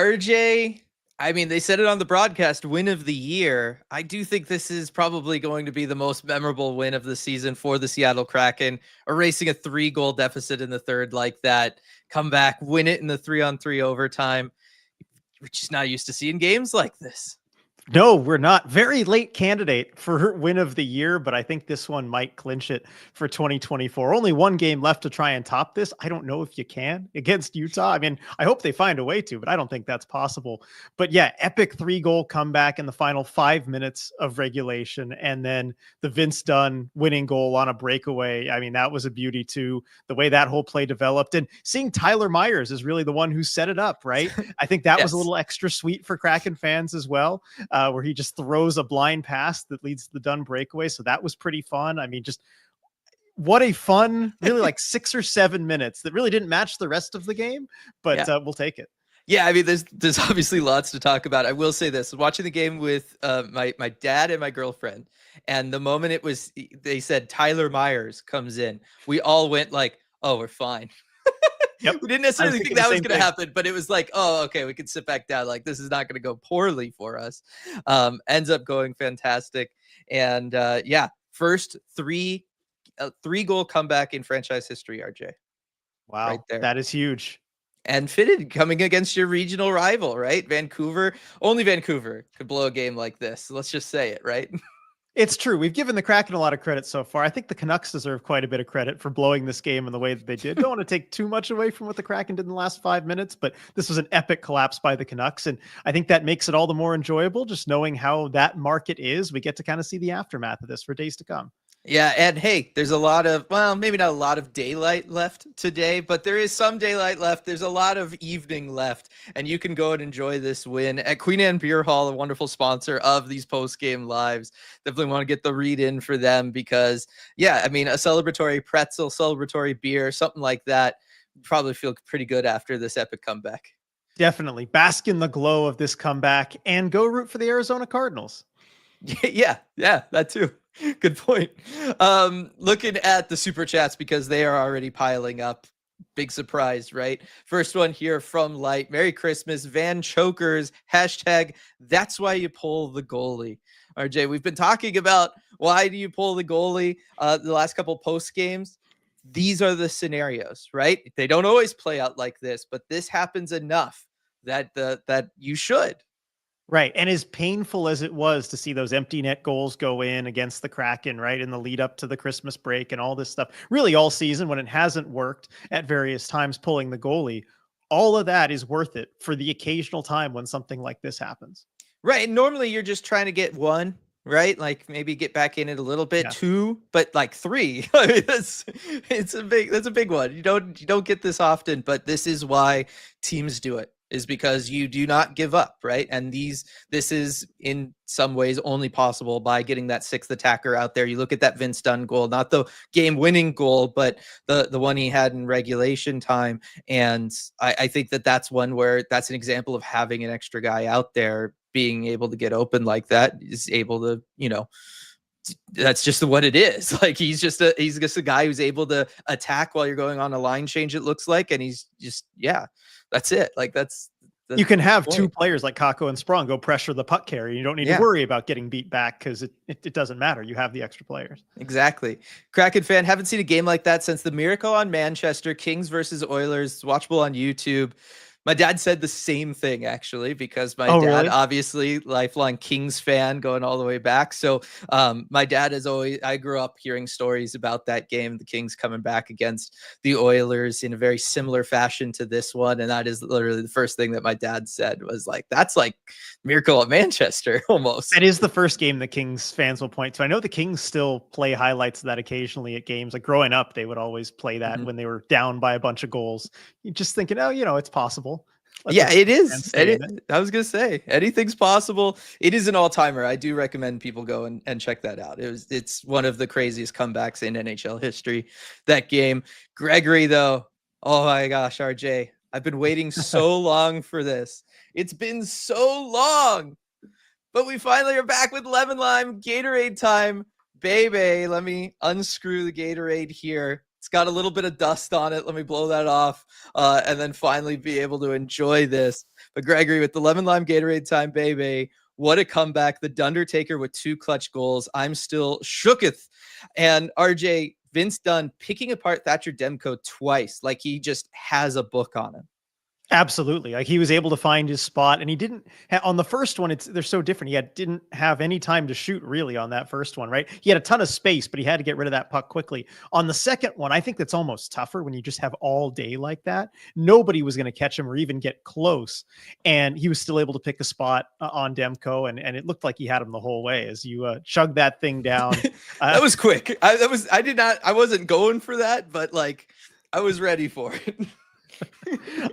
RJ, I mean, they said it on the broadcast, win of the year. I do think this is probably going to be the most memorable win of the season for the Seattle Kraken, erasing a 3-goal deficit in the third like that, come back, win it in the 3-on-3 overtime. We're just not used to seeing games like this. No, we're not. Very late candidate for win of the year, but I think this one might clinch it for 2024. Only one game left to try and top this. I don't know if you can against Utah. I mean, I hope they find a way to, but I don't think that's possible. But yeah, epic 3-goal comeback in the final 5 minutes of regulation. And then the Vince Dunn winning goal on a breakaway. I mean, that was a beauty too, the way that whole play developed. And seeing Tyler Myers is really the one who set it up, right? I think that was a little extra sweet for Kraken fans as well. Where he just throws a blind pass that leads to the Dunn breakaway. So that was pretty fun. I mean, just what a fun, really like 6 or 7 minutes that really didn't match the rest of the game, but we'll take it. Yeah, I mean, there's obviously lots to talk about. I will say this: watching the game with my dad and my girlfriend, and the moment they said Tyler Myers comes in, we all went like, "Oh, we're fine." Yep. We didn't necessarily think that was going to happen, but it was like, oh, okay, we can sit back down. Like, this is not going to go poorly for us. Ends up going fantastic. And first 3-goal comeback in franchise history, RJ. Wow. Right there. That is huge. And fitted coming against your regional rival, right? Vancouver. Only Vancouver could blow a game like this. Let's just say it, right? It's true. We've given the Kraken a lot of credit so far. I think the Canucks deserve quite a bit of credit for blowing this game in the way that they did. Don't want to take too much away from what the Kraken did in the last 5 minutes, but this was an epic collapse by the Canucks. And I think that makes it all the more enjoyable, just knowing how that market is. We get to kind of see the aftermath of this for days to come. Yeah, and hey, there's a lot of, well, maybe not a lot of daylight left today, but there is some daylight left. There's a lot of evening left, and you can go and enjoy this win at Queen Anne Beer Hall, a wonderful sponsor of these post-game lives. Definitely want to get the read in for them because, yeah, I mean, a celebratory pretzel, celebratory beer, something like that, probably feel pretty good after this epic comeback. Definitely. Bask in the glow of this comeback and go root for the Arizona Cardinals. Yeah, that too. Good point. Looking at the super chats because they are already piling up. Big surprise, right? First one here from Light. Merry Christmas, Van Chokers. Hashtag, that's why you pull the goalie. RJ, we've been talking about why do you pull the goalie the last couple post games. These are the scenarios, right? They don't always play out like this, but this happens enough that you should. Right. And as painful as it was to see those empty net goals go in against the Kraken, right, in the lead up to the Christmas break and all this stuff, really all season when it hasn't worked at various times pulling the goalie, all of that is worth it for the occasional time when something like this happens. Right. And normally you're just trying to get one, right? Like maybe get back in it a little bit, 2, but like 3. I mean, that's a big one. You don't get this often, but this is why teams do it. Is because you do not give up, right? And this is in some ways only possible by getting that 6th attacker out there. You look at that Vince Dunn goal, not the game-winning goal, but the one he had in regulation time. And I think that's one where that's an example of having an extra guy out there being able to get open like that, is able to, that's just what it is. Like he's just a guy who's able to attack while you're going on a line change, it looks like, and he's just, that's it. Like that's you can have 2 players like Kakko and Sprong go pressure the puck carrier. You don't need to worry about getting beat back because it doesn't matter. You have the extra players. Exactly. Kraken fan, haven't seen a game like that since the Miracle on Manchester, Kings versus Oilers, watchable on YouTube. My dad said the same thing, actually, because my dad, obviously, lifelong Kings fan going all the way back. So my dad has I grew up hearing stories about that game, the Kings coming back against the Oilers in a very similar fashion to this one. And that is literally the first thing that my dad said was like, that's like Miracle at Manchester almost. That is the first game the Kings fans will point to. I know the Kings still play highlights of that occasionally at games. Like growing up, they would always play that when they were down by a bunch of goals. You're just thinking, it's possible. It is. I was going to say anything's possible. It is an all-timer. I do recommend people go and check that out. It's one of the craziest comebacks in NHL history, that game. Gregory, though, oh my gosh, RJ, I've been waiting so long for this. It's been so long, but we finally are back with Lemon Lime Gatorade time, baby. Let me unscrew the Gatorade here. It's got a little bit of dust on it. Let me blow that off, and then finally be able to enjoy this. But Gregory, with the lemon lime Gatorade time, baby, what a comeback. The Dundertaker with 2 clutch goals. I'm still shooketh. And RJ, Vince Dunn picking apart Thatcher Demko twice, like he just has a book on him. Absolutely. Like he was able to find his spot, and he didn't on the first one. They're so different. Didn't have any time to shoot really on that first one, right? He had a ton of space, but he had to get rid of that puck quickly. On the second one, I think that's almost tougher when you just have all day like that. Nobody was going to catch him or even get close. And he was still able to pick a spot on Demko. And it looked like he had him the whole way as you chugged that thing down. That was quick. I wasn't going for that, but like I was ready for it.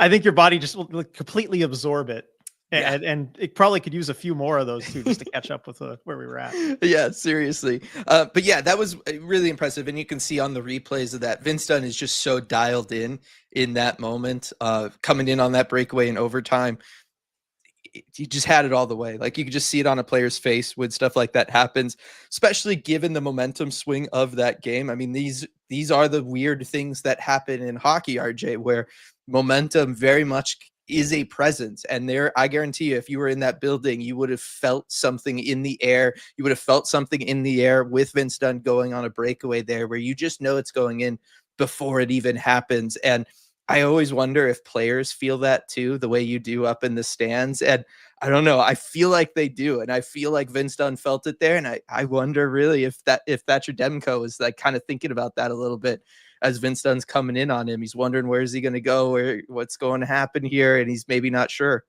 I think your body just will completely absorb it. And it probably could use a few more of those too, just to catch up with where we were at. Yeah, seriously. But yeah, that was really impressive. And you can see on the replays of that, Vince Dunn is just so dialed in that moment, coming in on that breakaway in overtime. He just had it all the way. Like you could just see it on a player's face when stuff like that happens, especially given the momentum swing of that game. I mean, these are the weird things that happen in hockey, RJ, where momentum very much is a presence. And there, I guarantee you, if you were in that building, you would have felt something in the air. You would have felt something in the air with Vince Dunn going on a breakaway there, where you just know it's going in before it even happens. And I always wonder if players feel that too, the way you do up in the stands. And I don't know, I feel like they do. And I feel like Vince Dunn felt it there. And I wonder really if Thatcher Demko is like kind of thinking about that a little bit as Vince Dunn's coming in on him. He's wondering, where is he going to go? What's going to happen here? And he's maybe not sure.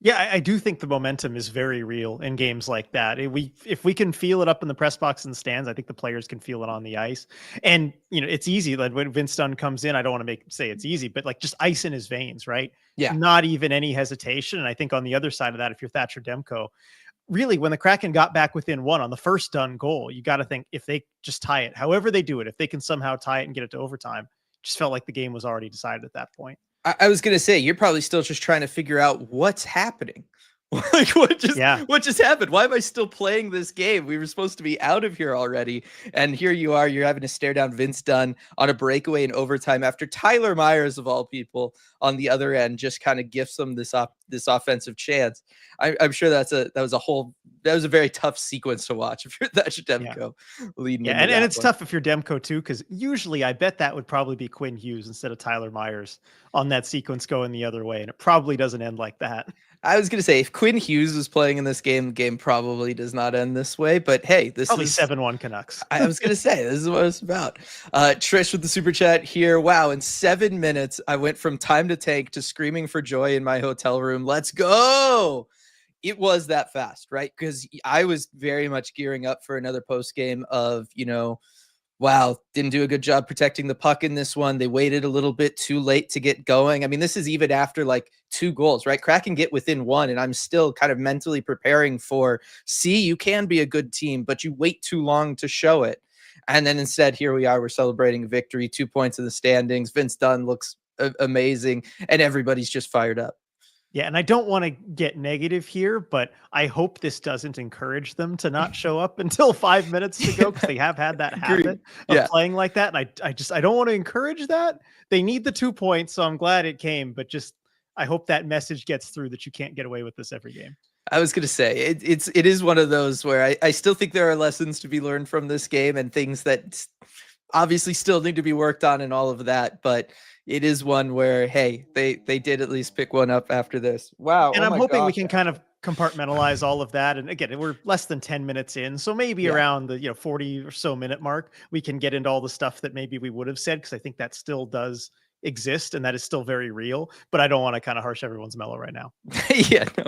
Yeah, I do think the momentum is very real in games like that. If we can feel it up in the press box and the stands, I think the players can feel it on the ice. And it's easy. Like when Vince Dunn comes in, I don't want to say it's easy, but like just ice in his veins, right? Yeah, not even any hesitation. And I think on the other side of that, if you're Thatcher Demko, really when the Kraken got back within 1 on the first Dunn goal, you got to think if they just tie it, however they do it, if they can somehow tie it and get it to overtime, just felt like the game was already decided at that point. I was going to say, you're probably still just trying to figure out what's happening. Like what just happened? Why am I still playing this game? We were supposed to be out of here already. And here you are, you're having to stare down Vince Dunn on a breakaway in overtime after Tyler Myers, of all people, on the other end, just kind of gifts them this offensive chance. I'm sure that was a very tough sequence to watch if you're Thatcher Demko leading. Yeah, and it's tough if you're Demko too, because usually I bet that would probably be Quinn Hughes instead of Tyler Myers on that sequence going the other way. And it probably doesn't end like that. I was going to say, if Quinn Hughes was playing in this game, the game probably does not end this way. But hey, this probably is 7-1 Canucks. I was going to say, this is what it's about. Trish with the super chat here. Wow, in 7 minutes, I went from time to tank to screaming for joy in my hotel room. Let's go. It was that fast, right? Because I was very much gearing up for another post game of, wow, didn't do a good job protecting the puck in this one. They waited a little bit too late to get going. I mean, this is even after like 2 goals, right? Kraken get within 1, and I'm still kind of mentally preparing for, you can be a good team, but you wait too long to show it. And then instead, here we are, we're celebrating a victory, 2 points in the standings. Vince Dunn looks amazing, and everybody's just fired up. Yeah, and I don't want to get negative here, but I hope this doesn't encourage them to not show up until 5 minutes to go, because they have had that habit of playing like that. And I don't want to encourage that. They need the 2 points, so I'm glad it came, but just I hope that message gets through that you can't get away with this every game. I was going to say, it is one of those where I still think there are lessons to be learned from this game and things that obviously still need to be worked on and all of that, but it is one where, hey, they did at least pick one up after this. Wow. And I'm hoping we can kind of compartmentalize all of that. And again, we're less than 10 minutes in, so maybe around the 40 or so minute mark, we can get into all the stuff that maybe we would have said, because I think that still does exist and that is still very real, but I don't want to kind of harsh everyone's mellow right now. Yeah, no,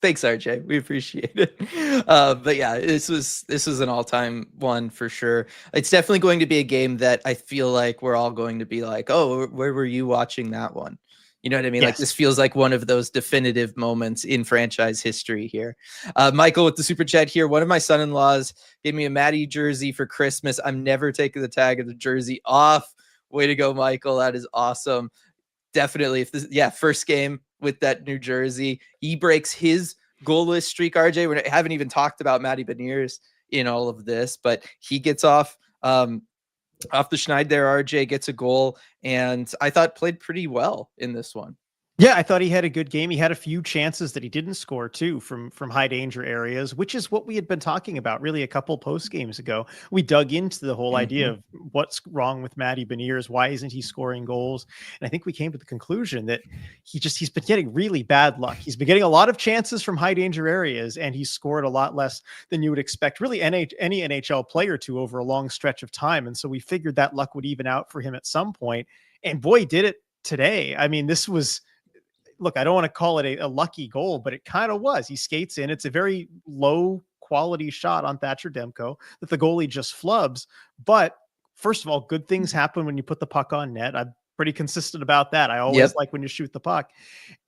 thanks RJ, we appreciate it. But yeah, this was an all-time one for sure. It's definitely going to be a game that I feel like we're all going to be like, oh, where were you watching that one? You know what I mean? Yes. Like this feels like one of those definitive moments in franchise history here. Michael with the super chat here. One of my son-in-laws gave me a Matty jersey for Christmas. I'm never taking the tag of the jersey off. Way to go, Michael. That is awesome. Definitely. If this, first game with that New Jersey, he breaks his goalless streak, RJ. We haven't even talked about Matty Beniers in all of this, but he gets off Off the schneid there, RJ gets a goal, and I thought played pretty well in this one. Yeah, I thought he had a good game. He had a few chances that he didn't score too from high danger areas, which is what we had been talking about really a couple post games ago. We dug into the whole idea of what's wrong with Matty Beniers. Why isn't he scoring goals? And I think we came to the conclusion that he's been getting really bad luck. He's been getting a lot of chances from high danger areas, and he's scored a lot less than you would expect really any NHL player to over a long stretch of time. And so we figured that luck would even out for him at some point. And boy, did it today. I mean, this was, look, I don't want to call it a lucky goal, but it kind of was. He skates in. It's a very low quality shot on Thatcher Demko that the goalie just flubs. But first of all, good things happen when you put the puck on net. I'm pretty consistent about that. I always like when you shoot the puck.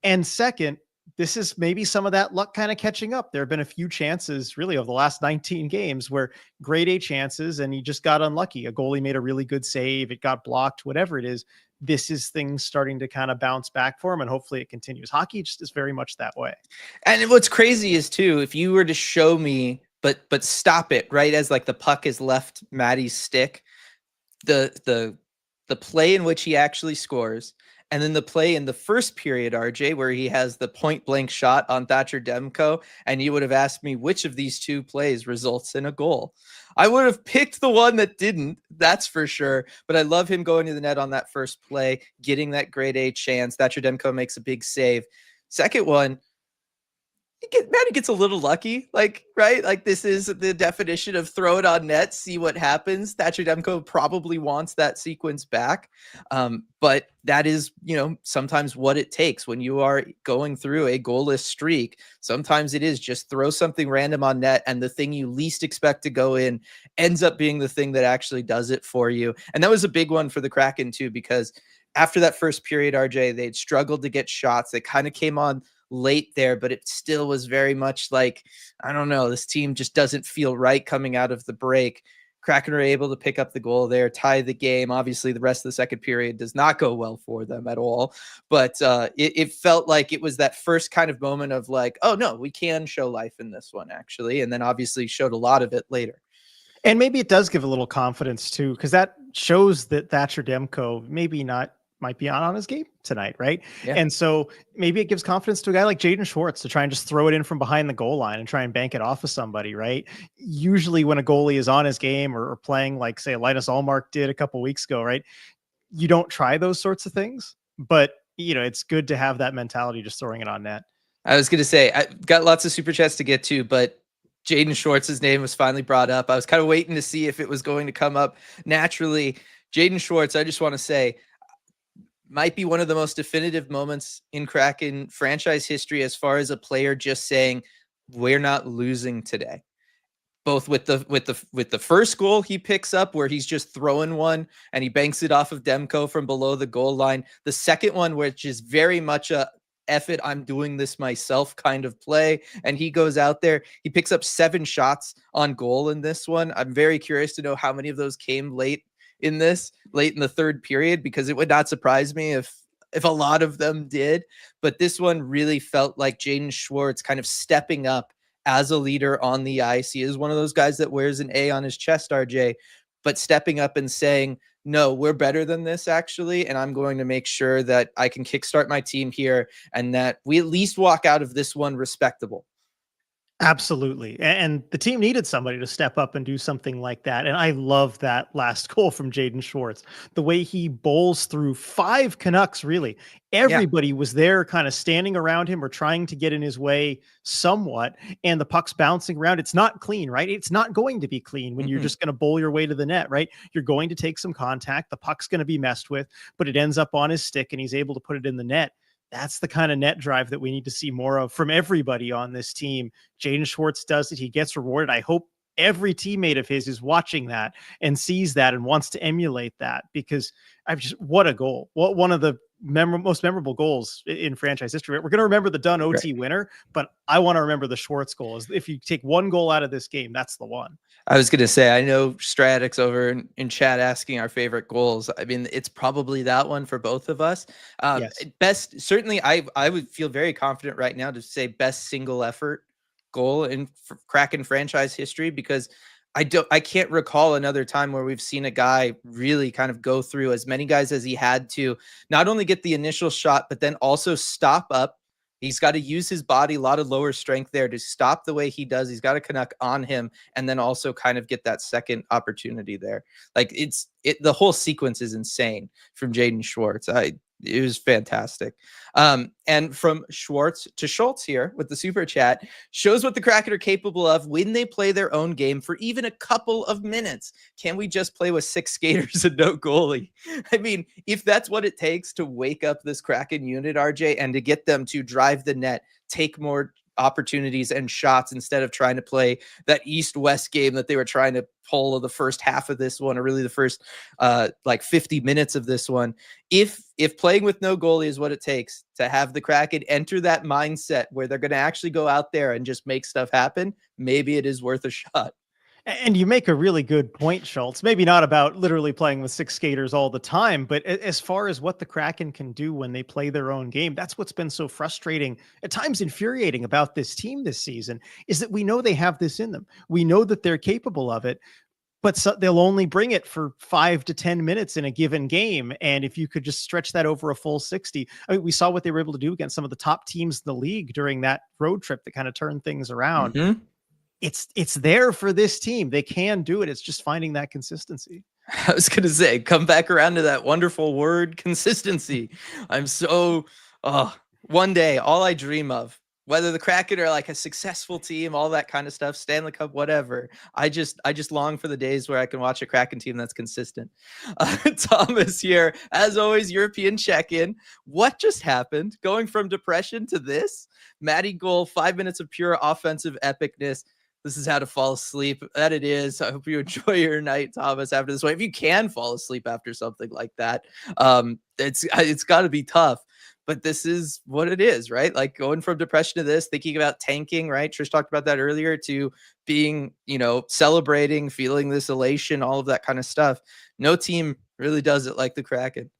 And second, this is maybe some of that luck kind of catching up. There have been a few chances really over the last 19 games where grade A chances and he just got unlucky. A goalie made a really good save. It got blocked, whatever it is. This is things starting to kind of bounce back for him, and hopefully it continues. Hockey just is very much that way. And what's crazy is too, if you were to show me, but stop it right as like the puck is left Matty's stick, the play in which he actually scores, and then the play in the first period, RJ, where he has the point blank shot on Thatcher Demko, and you would have asked me which of these two plays results in a goal. I would have picked the one that didn't, that's for sure. But I love him going to the net on that first play, getting that grade A chance. Thatcher Demko makes a big save. Second one, Matty gets a little lucky, right? Like this is the definition of throw it on net, see what happens. Thatcher Demko probably wants that sequence back. But that is, sometimes what it takes when you are going through a goalless streak. Sometimes it is just throw something random on net, and the thing you least expect to go in ends up being the thing that actually does it for you. And that was a big one for the Kraken too, because after that first period, RJ, they'd struggled to get shots. They kind of came on late there, but it still was very much like, I don't know, this team just doesn't feel right coming out of the break. Kraken are able to pick up the goal there, tie the game. Obviously, the rest of the second period does not go well for them at all. But it felt like it was that first kind of moment of like, oh, no, we can show life in this one, actually. And then obviously showed a lot of it later. And maybe it does give a little confidence, too, because that shows that Thatcher Demko might be on his game tonight, right? Yeah. And so maybe it gives confidence to a guy like Jaden Schwarz to try and just throw it in from behind the goal line and try and bank it off of somebody, right? Usually when a goalie is on his game or playing like, say, Linus Ullmark did a couple weeks ago, right? You don't try those sorts of things, but it's good to have that mentality just throwing it on net. I was going to say, I got lots of super chats to get to, but Jaden Schwartz's name was finally brought up. I was kind of waiting to see if it was going to come up naturally. Jaden Schwarz, I just want to say, might be one of the most definitive moments in Kraken franchise history as far as a player just saying, we're not losing today. Both with the first goal he picks up where he's just throwing one and he banks it off of Demko from below the goal line. The second one, which is very much a F it, I'm doing this myself kind of play. And he goes out there, he picks up 7 shots on goal in this one. I'm very curious to know how many of those came late in the third period, because it would not surprise me if a lot of them did. But this one really felt like Jaden Schwarz kind of stepping up as a leader on the ice. He is one of those guys that wears an A on his chest, RJ, but stepping up and saying, no, we're better than this actually, and I'm going to make sure that I can kickstart my team here and that we at least walk out of this one respectable. Absolutely. And the team needed somebody to step up and do something like that. And I love that last goal from Jaden Schwarz, the way he bowls through 5 Canucks, really. Everybody was there kind of standing around him or trying to get in his way somewhat. And the puck's bouncing around. It's not clean, right? It's not going to be clean when you're just going to bowl your way to the net, right? You're going to take some contact. The puck's going to be messed with, but it ends up on his stick and he's able to put it in the net. That's the kind of net drive that we need to see more of from everybody on this team. Jaden Schwarz does it. He gets rewarded. I hope every teammate of his is watching that and sees that and wants to emulate that, because what a goal. One of the most memorable goals in franchise history. We're going to remember the Dunn OT winner, but I want to remember the Schwarz goal. If you take one goal out of this game, that's the one. I was going to say, I know Stratix over in chat asking our favorite goals. I mean, it's probably that one for both of us. Yes. Best, certainly I would feel very confident right now to say best single effort goal in Kraken franchise history, because I can't recall another time where we've seen a guy really kind of go through as many guys as he had to not only get the initial shot, but then also stop up. He's got to use his body, a lot of lower strength there to stop the way he does. He's got a Canuck on him and then also kind of get that second opportunity there. Like the whole sequence is insane from Jaden Schwarz. It was fantastic. And from Schwartz to Schultz here with the super chat shows what the Kraken are capable of when they play their own game for even a couple of minutes. Can we just play with 6 skaters and no goalie? I mean, if that's what it takes to wake up this Kraken unit, RJ, and to get them to drive the net, take more opportunities and shots instead of trying to play that East-West game that they were trying to pull the first half of this one, or really the first like 50 minutes of this one. If playing with no goalie is what it takes to have the Kraken enter that mindset where they're going to actually go out there and just make stuff happen, maybe it is worth a shot. And you make a really good point, Schultz. Maybe not about literally playing with 6 skaters all the time, but as far as what the Kraken can do when they play their own game, that's what's been so frustrating, at times infuriating about this team this season, is that we know they have this in them. We know that they're capable of it, but they'll only bring it for 5 to 10 minutes in a given game. And if you could just stretch that over a full 60, I mean, we saw what they were able to do against some of the top teams in the league during that road trip that kind of turned things around. Mm-hmm. It's there for this team. They can do it. It's just finding that consistency. I was going to say, come back around to that wonderful word, consistency. I'm so, one day, all I dream of, whether the Kraken are like a successful team, all that kind of stuff, Stanley Cup, whatever. I just long for the days where I can watch a Kraken team that's consistent. Thomas here, as always, European check-in. What just happened? Going from depression to this? Matty goal, 5 minutes of pure offensive epicness. This is how to fall asleep. That it is. I hope you enjoy your night, Thomas, after this one. If you can fall asleep after something like that, it's got to be tough. But this is what it is, right? Like going from depression to this, thinking about tanking, right? Trish talked about that earlier, to being, celebrating, feeling this elation, all of that kind of stuff. No team really does it like the Kraken.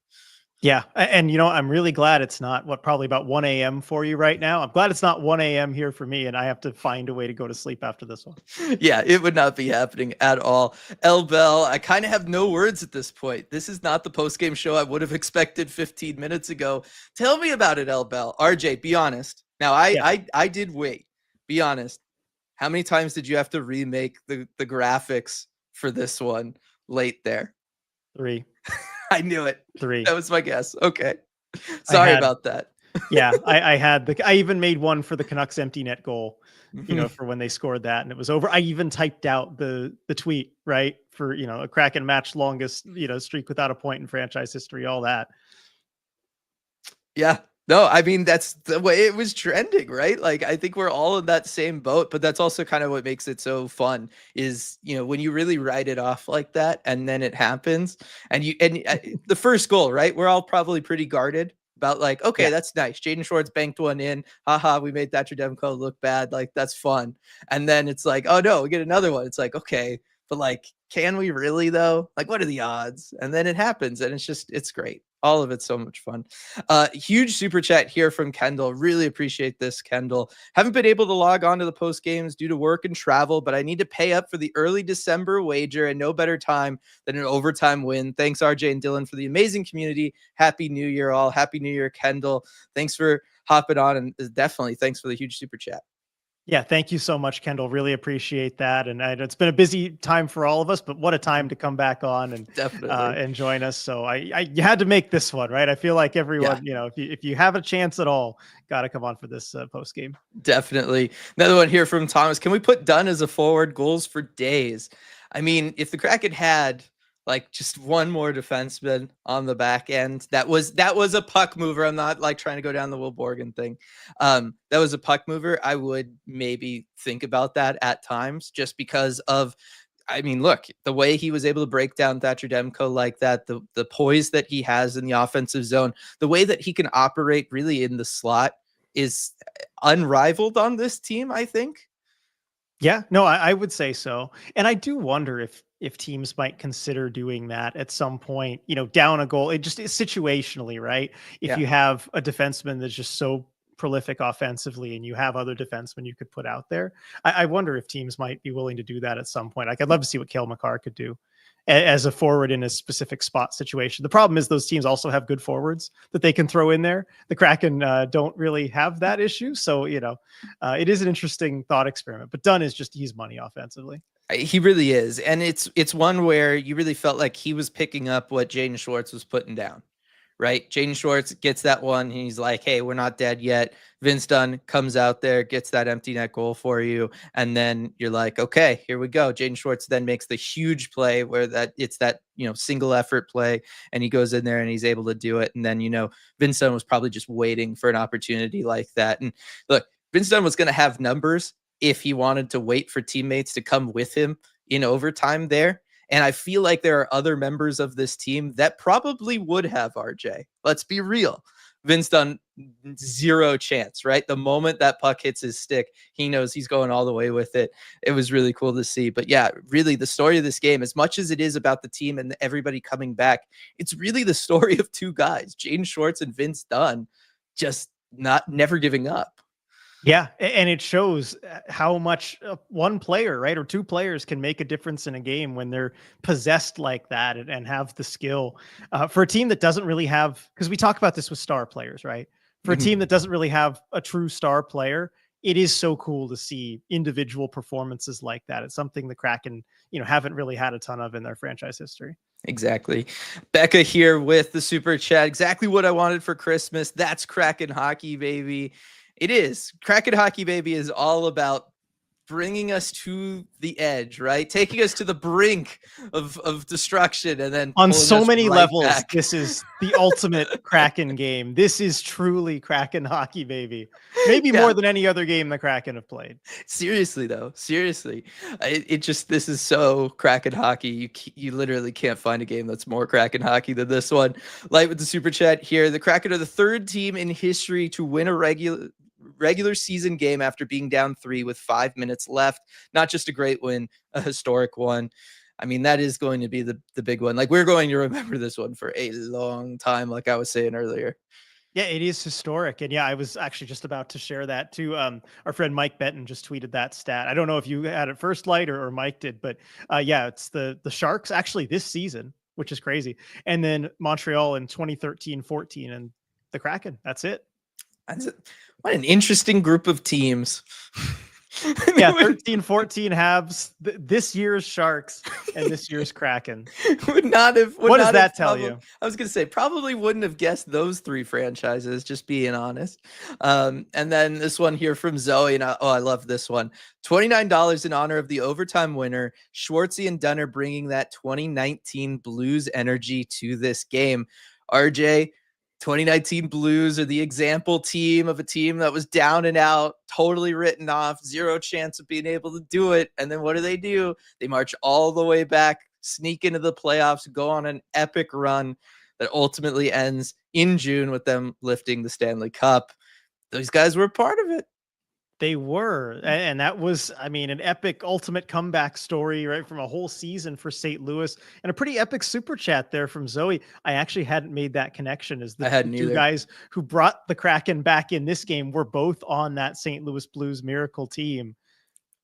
Yeah. And, I'm really glad it's not probably about 1 a.m. for you right now. I'm glad it's not 1 a.m. here for me, and I have to find a way to go to sleep after this one. Yeah, it would not be happening at all. El Bell, I kind of have no words at this point. This is not the post-game show I would have expected 15 minutes ago. Tell me about it, El Bell. RJ, be honest. Now, I did wait. Be honest. How many times did you have to remake the graphics for this one late there? 3. I knew it. 3. That was my guess. Okay. Sorry about that. Yeah, I even made one for the Canucks empty net goal, for when they scored that and it was over. I even typed out the tweet, right, for, a Kraken match longest, streak without a point in franchise history, all that. Yeah. No, I mean, that's the way it was trending, right? Like, I think we're all in that same boat, but that's also kind of what makes it so fun is, when you really write it off like that and then it happens and the first goal, right? We're all probably pretty guarded about like, okay, yeah, that's nice. Jaden Schwarz banked one in. Haha, we made Thatcher Demko look bad. Like, that's fun. And then it's like, oh no, we get another one. It's like, okay, but like, can we really though? Like, what are the odds? And then it happens and it's great. All of it's so much fun. Huge super chat here from Kendall. Really appreciate this, Kendall. Haven't been able to log on to the post games due to work and travel, but I need to pay up for the early December wager, and no better time than an overtime win. Thanks, RJ and Dylan, for the amazing community. Happy New Year, all. Happy New Year, Kendall. Thanks for hopping on, and definitely thanks for the huge super chat. Yeah, thank you so much, Kendall. Really appreciate that. And it's been a busy time for all of us, but what a time to come back on and join us. So you had to make this one, right? I feel like everyone, if you have a chance at all, got to come on for this post game. Definitely. Another one here from Thomas. Can we put Dunn as a forward? Goals for days. I mean, if the Kraken had like just one more defenseman on the back end, that was a puck mover. I'm not like trying to go down the Will Borgen thing. That was a puck mover. I would maybe think about that at times, just because of, I mean, look, the way he was able to break down Thatcher Demko like that, the poise that he has in the offensive zone, the way that he can operate really in the slot is unrivaled on this team, I think. Yeah, no, I would say so. And I do wonder if teams might consider doing that at some point, down a goal. It just is situationally, right? If you have a defenseman that's just so prolific offensively and you have other defensemen you could put out there. I wonder if teams might be willing to do that at some point. Like, I'd love to see what Cale Makar could do as a forward in a specific spot situation. The problem is those teams also have good forwards that they can throw in there. The Kraken don't really have that issue. So, it is an interesting thought experiment, but Dunn is he's money offensively. He really is. And it's one where you really felt like he was picking up what Jaden Schwarz was putting down, right? Jaden Schwarz gets that one. He's like, hey, we're not dead yet. Vince Dunn comes out there, gets that empty net goal for you. And then you're like, okay, here we go. Jaden Schwarz then makes the huge play where it's that, single effort play. And he goes in there and he's able to do it. And then, Vince Dunn was probably just waiting for an opportunity like that. And look, Vince Dunn was going to have numbers if he wanted to wait for teammates to come with him in overtime there. And I feel like there are other members of this team that probably would have, RJ. Let's be real. Vince Dunn, zero chance, right? The moment that puck hits his stick, he knows he's going all the way with it. It was really cool to see. But yeah, really the story of this game, as much as it is about the team and everybody coming back, it's really the story of two guys, Jaden Schwarz and Vince Dunn, just never giving up. Yeah, and it shows how much one player, right, or two players can make a difference in a game when they're possessed like that and have the skill. For a team that doesn't really have, because we talk about this with star players, right? For a team that doesn't really have a true star player, it is so cool to see individual performances like that. It's something the Kraken, haven't really had a ton of in their franchise history. Exactly. Becca here with the super chat. Exactly what I wanted for Christmas. That's Kraken hockey, baby. It is. Kraken hockey, baby, is all about bringing us to the edge, right? Taking us to the brink of destruction, and then on so many levels, back. This is the ultimate Kraken game. This is truly Kraken hockey, baby. Maybe more than any other game the Kraken have played. Seriously, though. Seriously. This is so Kraken hockey. You literally can't find a game that's more Kraken hockey than this one. Light with the super chat here. The Kraken are the third team in history to win a regular season game after being down 3 with 5 minutes left. Not just a great win, a historic one. I mean, that is going to be the big one. Like, we're going to remember this one for a long time, like I was saying earlier. Yeah, it is historic. And yeah, I was actually just about to share that too. Our friend Mike Benton just tweeted that stat. I don't know if you had it first, Light, or Mike did, but yeah, it's the Sharks actually this season, which is crazy. And then Montreal in 2013-14 and the Kraken. That's it. What an interesting group of teams. Yeah, 13-14 halves. This year's Sharks and this year's Kraken. What does that tell you? I was going to say, probably wouldn't have guessed those three franchises, just being honest. And then this one here from Zoe, and I love this one. $29 in honor of the overtime winner. Schwartzy and Dunn are bringing that 2019 Blues energy to this game. RJ, 2019 Blues are the example team of a team that was down and out, totally written off, zero chance of being able to do it. And then what do? They march all the way back, sneak into the playoffs, go on an epic run that ultimately ends in June with them lifting the Stanley Cup. Those guys were a part of it. They were. And that was, an epic ultimate comeback story, right? From a whole season for St. Louis, and a pretty epic super chat there from Zoe. I actually hadn't made that connection as the two guys who brought the Kraken back in this game were both on that St. Louis Blues miracle team.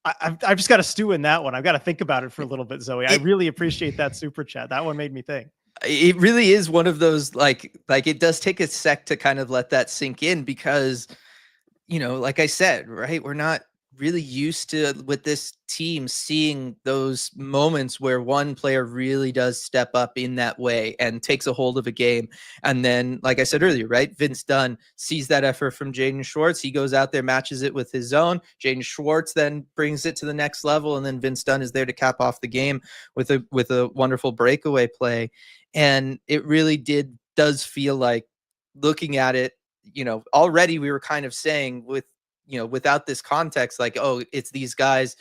I've just got to stew in that one. I've got to think about it for a little bit, Zoe. I really appreciate that super chat. That one made me think. It really is one of those, like it does take a sec to kind of let that sink in, because like I said, right, we're not really used to, with this team, seeing those moments where one player really does step up in that way and takes a hold of a game. And then, like I said earlier, right, Vince Dunn sees that effort from Jaden Schwarz. He goes out there, matches it with his own. Jaden Schwarz then brings it to the next level, and then Vince Dunn is there to cap off the game with a wonderful breakaway play. And it really does feel like, looking at it, already we were kind of saying without this context, like, oh, it's these guys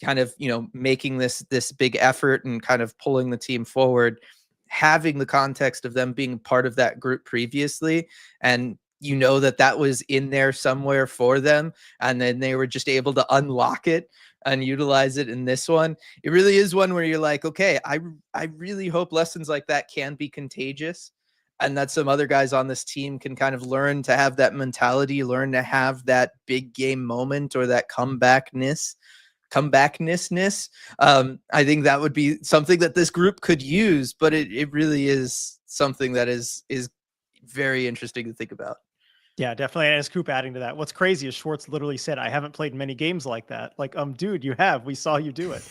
kind of, making this big effort and kind of pulling the team forward, having the context of them being part of that group previously. And that was in there somewhere for them. And then they were just able to unlock it and utilize it in this one. It really is one where you're like, okay, I really hope lessons like that can be contagious. and that some other guys on this team can kind of learn to have that mentality, learn to have that big game moment or that comebackness. I think that would be something that this group could use, but it really is something that is very interesting to think about. Yeah, definitely. And as Coop adding to that, what's crazy is Schwartz literally said, I haven't played many games like that. Like, dude, you have. We saw you do it.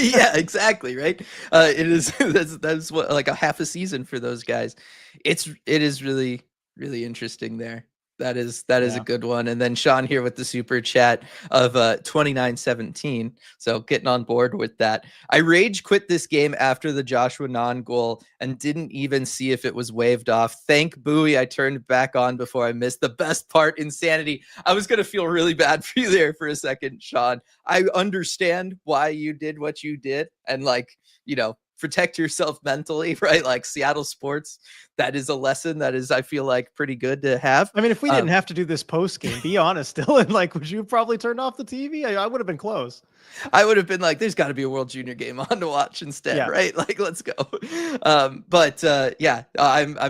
Yeah, exactly. Right. It is that's what, like a half a season for those guys. It is really, really interesting there. That is a good one. And then Sean here with the super chat of 29-17. So getting on board with that. I rage quit this game after the Joshua Non goal and didn't even see if it was waved off. Thank Bowie I turned back on before I missed the best part, insanity. I was going to feel really bad for you there for a second, Sean. I understand why you did what you did and protect yourself mentally, right? Like Seattle sports, that is a lesson that is, I feel like, pretty good to have. I mean, if we didn't have to do this post game, be honest, Dylan, like, would you have probably turned off the TV? I would have been close. I would have been like, there's got to be a World Junior game on to watch instead, right? Like, let's go. I'm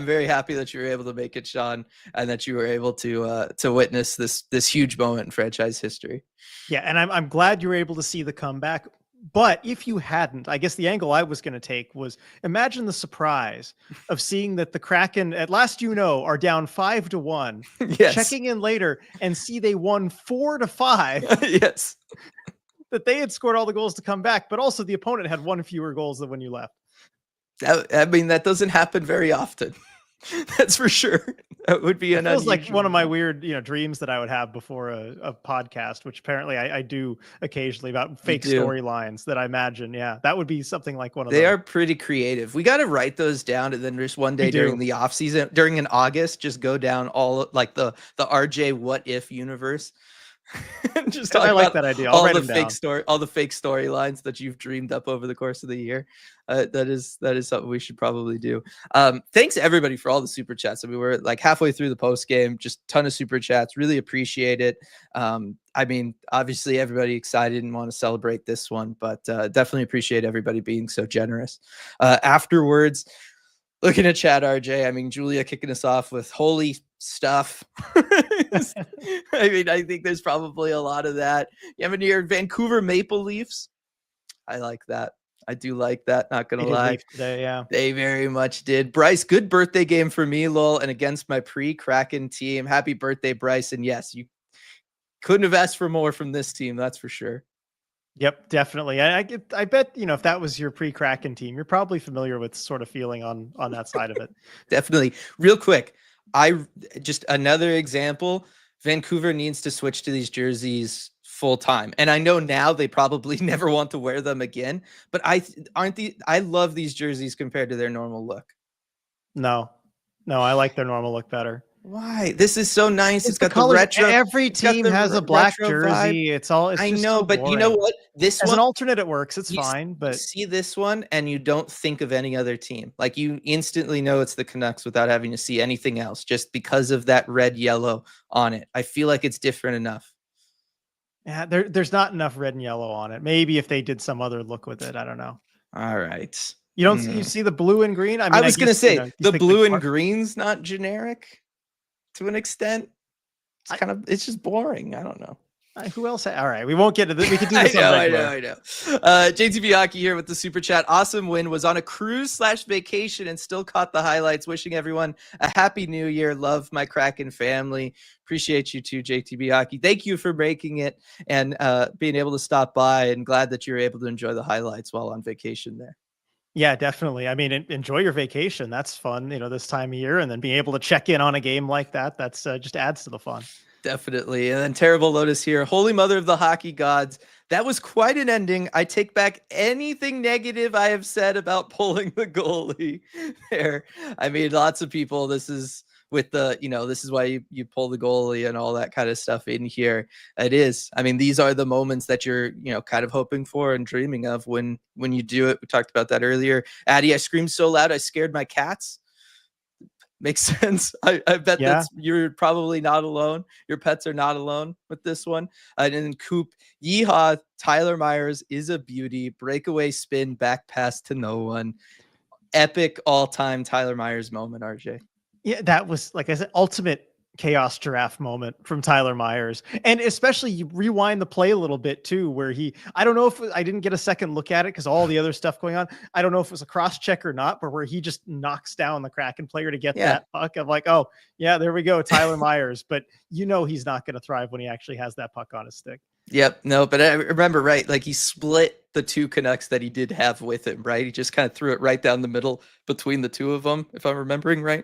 very happy that you were able to make it, Sean, and that you were able to witness this huge moment in franchise history. Yeah, and I'm glad you were able to see the comeback. But if you hadn't, I guess the angle I was going to take was imagine the surprise of seeing that the Kraken, at last are down 5-1, yes. Checking in later and see they won 4-5. Yes. That they had scored all the goals to come back, but also the opponent had one fewer goals than when you left. That doesn't happen very often. That's for sure. That would be an unusual. Like one of my weird, dreams that I would have before a podcast, which apparently I do occasionally, about fake storylines that I imagine. Yeah, that would be something like one of those. They are pretty creative. We got to write those down, and then just one day during the off season, during an August, just go down all like the RJ What If universe. Just I like that idea. All the fake storylines that you've dreamed up over the course of the year. That is something we should probably do. Thanks everybody for all the super chats. I mean, we're like halfway through the post game, just ton of super chats. Really appreciate it. I mean, obviously everybody excited and want to celebrate this one, but definitely appreciate everybody being so generous. Afterwards, looking at chat, RJ, I mean, Julia kicking us off with holy stuff. I mean, I think there's probably a lot of that. You have your Vancouver Maple Leafs. I like that. I do like that. Not going to lie. Today, yeah. They very much did. Bryce, good birthday game for me, lol, and against my pre-Kraken team. Happy birthday, Bryce. And yes, you couldn't have asked for more from this team. That's for sure. Yep, definitely. I bet, if that was your pre-Kraken team, you're probably familiar with sort of feeling on that side of it. Definitely. Real quick, just another example. Vancouver needs to switch to these jerseys full time. And I know now they probably never want to wear them again, but I love these jerseys compared to their normal look. No, I like their normal look better. Why? This is so nice. It's got the retro. Every team has a black jersey. Vibe. I know, but boring. You know what? This as an alternate, it works. It's fine. But you see this one, and you don't think of any other team. Like you instantly know it's the Canucks without having to see anything else, just because of that red yellow on it. I feel like it's different enough. Yeah, there's not enough red and yellow on it. Maybe if they did some other look with it, I don't know. All right. You see the blue and green? I mean, I was going to say the blue and green's not generic. To an extent, it's just boring. I don't know. Who else? All right, we won't get to this. We can do this. I know. JTB Hockey here with the super chat. Awesome win. Was on a cruise/vacation and still caught the highlights. Wishing everyone a happy new year. Love my Kraken family. Appreciate you too, JTB Hockey. Thank you for making it and being able to stop by. And glad that you're able to enjoy the highlights while on vacation there. Yeah, definitely. I mean, enjoy your vacation. That's fun, this time of year, and then being able to check in on a game like that's just adds to the fun. Definitely. And then Terrible Lotus here. Holy Mother of the Hockey Gods. That was quite an ending. I take back anything negative I have said about pulling the goalie there. I mean, lots of people, this is with the, this is why you pull the goalie and all that kind of stuff in here. It is. I mean, these are the moments that you're, kind of hoping for and dreaming of when you do it. We talked about that earlier. Addie, I screamed so loud I scared my cats. Makes sense. I bet you're probably not alone. Your pets are not alone with this one. And then Coop, yeehaw, Tyler Myers is a beauty. Breakaway spin, back pass to no one. Epic all-time Tyler Myers moment, RJ. Yeah, that was, like I said, ultimate chaos giraffe moment from Tyler Myers. And especially you rewind the play a little bit too, where I don't know if I didn't get a second look at it because all the other stuff going on. I don't know if it was a cross check or not, but where he just knocks down the Kraken player to get that puck. I'm like, oh yeah, there we go. Tyler Myers. But he's not going to thrive when he actually has that puck on his stick. Yep. No, but I remember, right, like he split the two Canucks that he did have with him, right? He just kind of threw it right down the middle between the two of them, if I'm remembering right.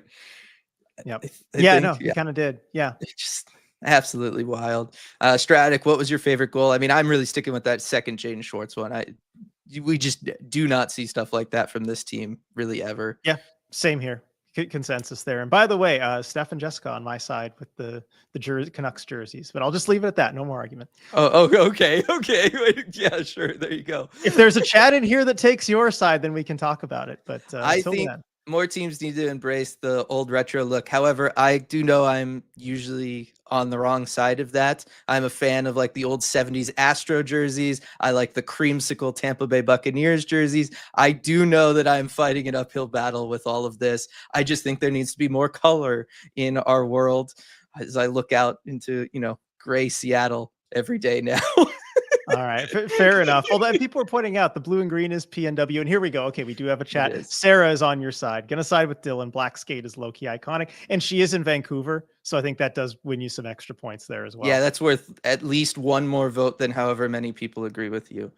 Yep. I he kind of did. Yeah. It's just absolutely wild. Stratic, what was your favorite goal? I mean, I'm really sticking with that second Jaden Schwarz one. We just do not see stuff like that from this team really ever. Yeah, same here. Consensus there. And by the way, Steph and Jessica on my side with the Canucks jerseys, but I'll just leave it at that. No more argument. Oh, okay. Yeah, sure. There you go. If there's a chat in here that takes your side, then we can talk about it. But I think more teams need to embrace the old retro look. However, I do know I'm usually on the wrong side of that. I'm a fan of like the old 70s Astro jerseys. I like the creamsicle Tampa Bay Buccaneers jerseys. I do know that I'm fighting an uphill battle with all of this. I just think there needs to be more color in our world as I look out into, gray Seattle every day now. All right, fair enough. Although people are pointing out the blue and green is PNW, and here we go. Okay, we do have a chat. Sarah is on your side. Gonna side with Dylan. Black skate is low-key iconic, and she is in Vancouver, so I think that does win you some extra points there as well. Yeah, that's worth at least one more vote than however many people agree with you.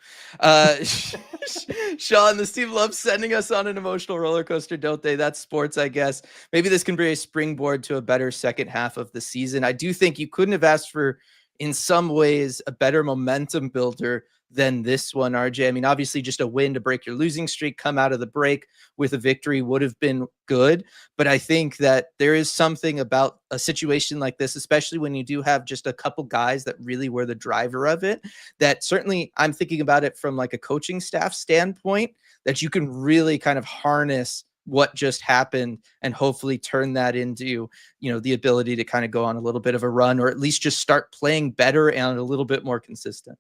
Sean, this team loves sending us on an emotional roller coaster, don't they? That's sports, I guess. Maybe this can be a springboard to a better second half of the season. I do think you couldn't have asked for, in some ways, a better momentum builder than this one, RJ. I mean, obviously just a win to break your losing streak, come out of the break with a victory would have been good. But I think that there is something about a situation like this, especially when you do have just a couple guys that really were the driver of it, that certainly I'm thinking about it from like a coaching staff standpoint, that you can really kind of harness what just happened and hopefully turn that into, the ability to kind of go on a little bit of a run, or at least just start playing better and a little bit more consistent.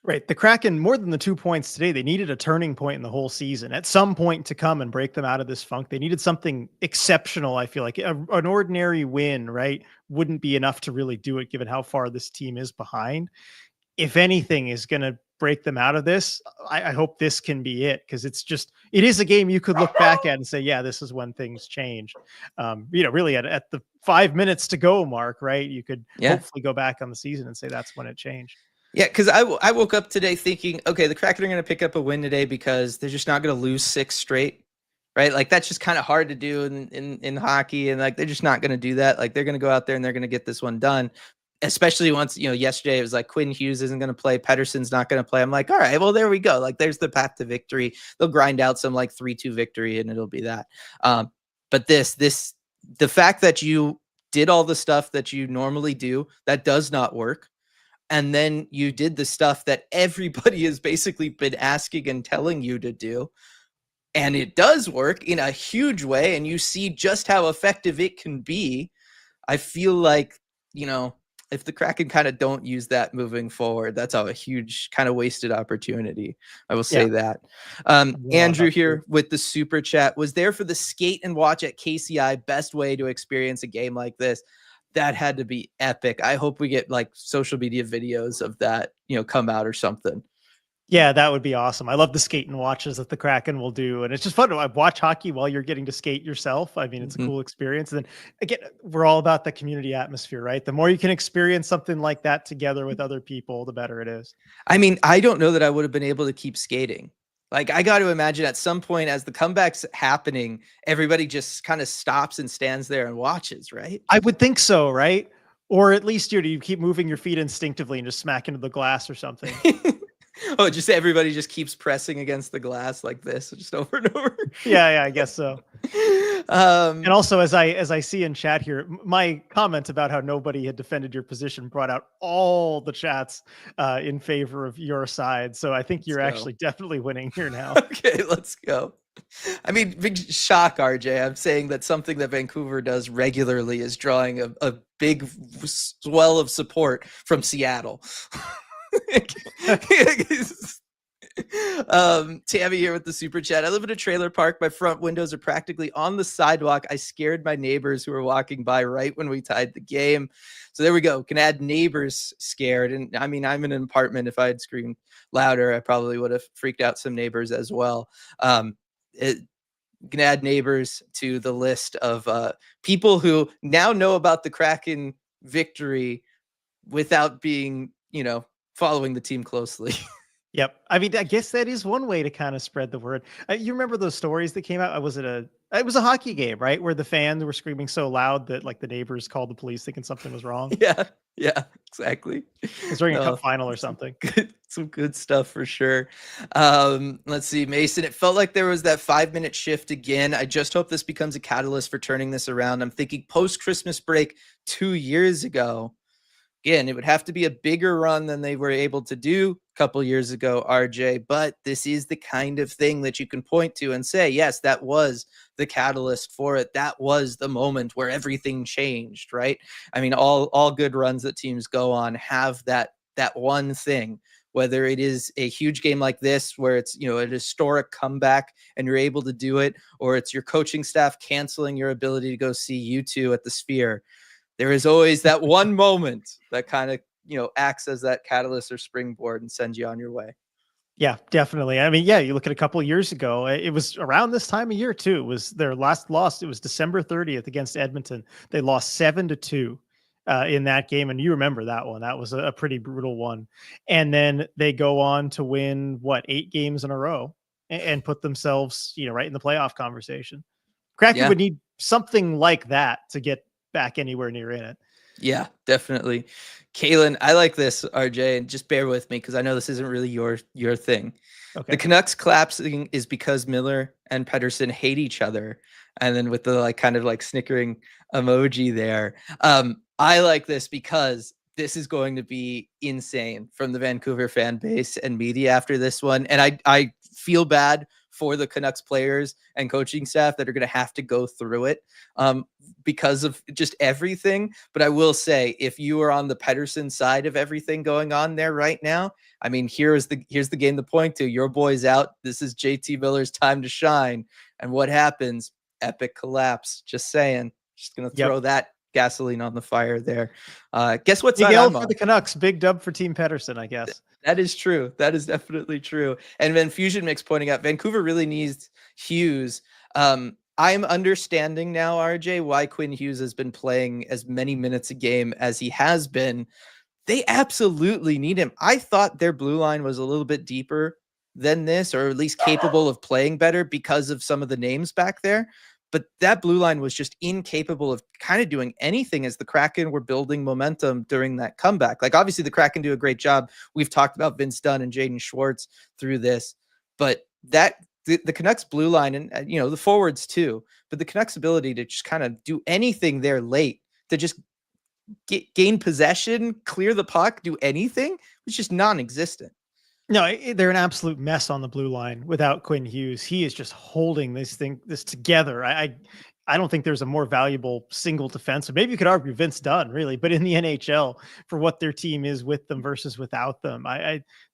Right. The Kraken, more than the 2 points today, they needed a turning point in the whole season at some point to come and break them out of this funk. They needed something exceptional. I feel like an ordinary win, right, wouldn't be enough to really do it, given how far this team is behind. If anything is going to break them out of this, I hope this can be it, because it is a game you could look back at and say, yeah, this is when things changed. Really at the 5 minutes to go mark, right? You could hopefully go back on the season and say that's when it changed. Yeah, because I woke up today thinking, okay, the Kraken are going to pick up a win today because they're just not going to lose 6 straight, right? Like that's just kind of hard to do in hockey, and like they're just not going to do that. Like they're going to go out there and they're going to get this one done. Especially once, yesterday it was like Quinn Hughes isn't going to play, Pettersson's not going to play. I'm like, all right, well, there we go. Like there's the path to victory. They'll grind out some like 3-2 victory and it'll be that. But the fact that you did all the stuff that you normally do, that does not work. And then you did the stuff that everybody has basically been asking and telling you to do. And it does work in a huge way. And you see just how effective it can be. I feel like, if the Kraken kind of don't use that moving forward, that's a huge kind of wasted opportunity. I will say that. Andrew here with the super chat was there for the skate and watch at KCI. Best way to experience a game like this. That had to be epic. I hope we get like social media videos of that, come out or something. Yeah, that would be awesome. I love the skate and watches that the Kraken will do. And it's just fun to watch hockey while you're getting to skate yourself. I mean, it's a cool experience. And then again, we're all about the community atmosphere, right? The more you can experience something like that together with other people, the better it is. I mean, I don't know that I would have been able to keep skating. Like, I got to imagine at some point as the comeback's happening, everybody just kind of stops and stands there and watches, right? I would think so, right? Or at least you keep moving your feet instinctively and just smack into the glass or something. Oh, just everybody just keeps pressing against the glass like this, just over and over. Yeah, I guess so. And also, as I see in chat here, my comment about how nobody had defended your position brought out all the chats in favor of your side. So I think you're actually definitely winning here now. Okay, let's go. I mean, big shock, RJ. I'm saying that something that Vancouver does regularly is drawing a big swell of support from Seattle. Tammy here with the super chat. I live in a trailer park. My front windows are practically on the sidewalk. I scared my neighbors who were walking by right when we tied the game. So there we go. Can add neighbors scared. And I mean, I'm in an apartment. If I had screamed louder, I probably would have freaked out some neighbors as well. Can add neighbors to the list of people who now know about the Kraken victory without being, following the team closely. Yep. I mean, I guess that is one way to kind of spread the word. You remember those stories that came out? It was a hockey game, right? Where the fans were screaming so loud that like the neighbors called the police thinking something was wrong. Yeah, exactly. It was during a cup final or something. Some good stuff for sure. Let's see, Mason. It felt like there was that 5-minute shift again. I just hope this becomes a catalyst for turning this around. I'm thinking post-Christmas break 2 years ago. Again, it would have to be a bigger run than they were able to do a couple years ago, RJ, but this is the kind of thing that you can point to and say, yes, that was the catalyst for it. That was the moment where everything changed, right? I mean, all good runs that teams go on have that one thing, whether it is a huge game like this, where it's, a historic comeback and you're able to do it, or it's your coaching staff canceling your ability to go see you two at the Sphere. There is always that one moment that kind of, acts as that catalyst or springboard and sends you on your way. Yeah, definitely. I mean, yeah, you look at a couple of years ago, it was around this time of year too. It was their last loss. It was December 30th against Edmonton. They lost 7-2 in that game. And you remember that one. That was a pretty brutal one. And then they go on to win, 8 games in a row and put themselves, right in the playoff conversation. Kraken would need something like that to get back anywhere near in it. Yeah, definitely. Kalen, I like this, RJ, and just bear with me because I know this isn't really your thing. Okay. The Canucks collapsing is because Miller and Pettersson hate each other. And then with the kind of snickering emoji there. I like this because this is going to be insane from the Vancouver fan base and media after this one. And I feel bad for the Canucks players and coaching staff that are going to have to go through it because of just everything. But I will say, if you are on the Pettersson side of everything going on there right now, I mean, here's the game to point to. Your boy's out. This is JT Miller's time to shine. And what happens? Epic collapse. Just saying. Just going to throw that gasoline on the fire there. Guess what's big L for the Canucks? Big dub for Team Pettersson, I guess. That is true. That is definitely true. And then Fusion Mix pointing out Vancouver really needs Hughes. I'm understanding now, RJ, why Quinn Hughes has been playing as many minutes a game as he has been. They absolutely need him. I thought their blue line was a little bit deeper than this, or at least capable of playing better because of some of the names back there. But that blue line was just incapable of kind of doing anything as the Kraken were building momentum during that comeback. Obviously the Kraken do a great job. We've talked about Vince Dunn and Jaden Schwarz through this, but the Canucks blue line and, the forwards too, but the Canucks ability to just kind of do anything there late to just gain possession, clear the puck, do anything was just non-existent. No, they're an absolute mess on the blue line without Quinn Hughes. He is just holding this together. I don't think there's a more valuable single defenseman. Maybe you could argue Vince Dunn, really, but in the NHL, for what their team is with them versus without them,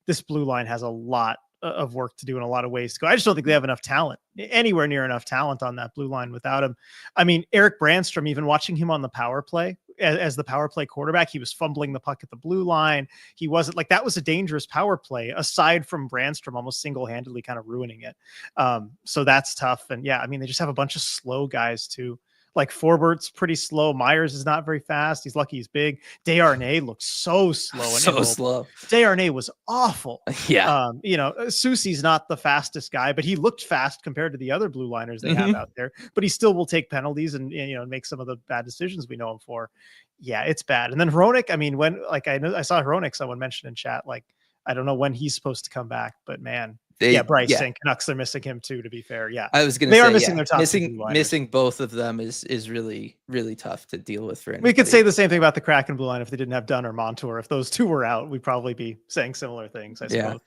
this blue line has a lot of work to do in a lot of ways to go. I just don't think they have enough talent, anywhere near enough talent on that blue line without him. I mean, Erik Brannstrom, even watching him on the power play, as the power play quarterback, he was fumbling the puck at the blue line. He wasn't that was a dangerous power play aside from Brannstrom almost single-handedly kind of ruining it. So that's tough. And yeah, I mean, they just have a bunch of slow guys too. Forbert's pretty slow. Myers is not very fast. He's lucky he's big. Desharnais looks so slow. So slow. Desharnais was awful. Yeah. Soucy's not the fastest guy, but he looked fast compared to the other blue liners they have out there. But he still will take penalties and make some of the bad decisions we know him for. Yeah, it's bad. And then Hronek, I mean, when I saw Hronek, someone mentioned in chat, I don't know when he's supposed to come back, but man. Bryce and Canucks are missing him too, to be fair. Yeah. I was going to say, they are missing their top missing both of them is really, really tough to deal with for anybody. We could say the same thing about the Kraken blue line if they didn't have Dunn or Montour. If those two were out, we'd probably be saying similar things, I suppose.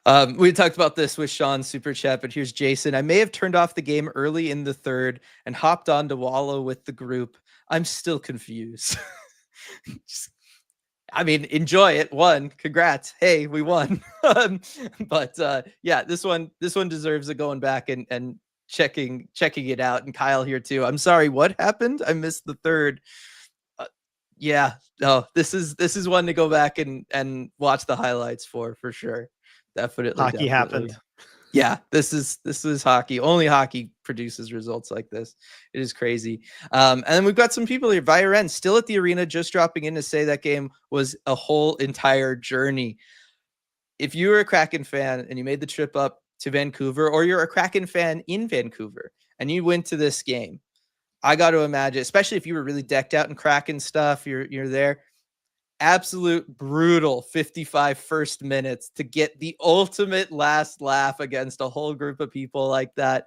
Yeah. We talked about this with Sean's super chat, but here's Jason. I may have turned off the game early in the third and hopped on to wallow with the group. I'm still confused. I mean, enjoy it. Won. Congrats. Hey, we won. But yeah, this one deserves a going back and checking it out. And Kyle here too. I'm sorry, what happened? I missed the third. Yeah, no, this is one to go back and watch the highlights for sure. Definitely. Happened. Yeah, this is hockey. Only hockey produces results like this. It is crazy. And then we've got some people here. Viren still at the arena, just dropping in to say that game was a whole entire journey. If you were a Kraken fan and you made the trip up to Vancouver, or you're a Kraken fan in Vancouver and you went to this game, I got to imagine, especially if you were really decked out in Kraken stuff, you're there. Absolute brutal 55 first minutes to get the ultimate last laugh against a whole group of people like that.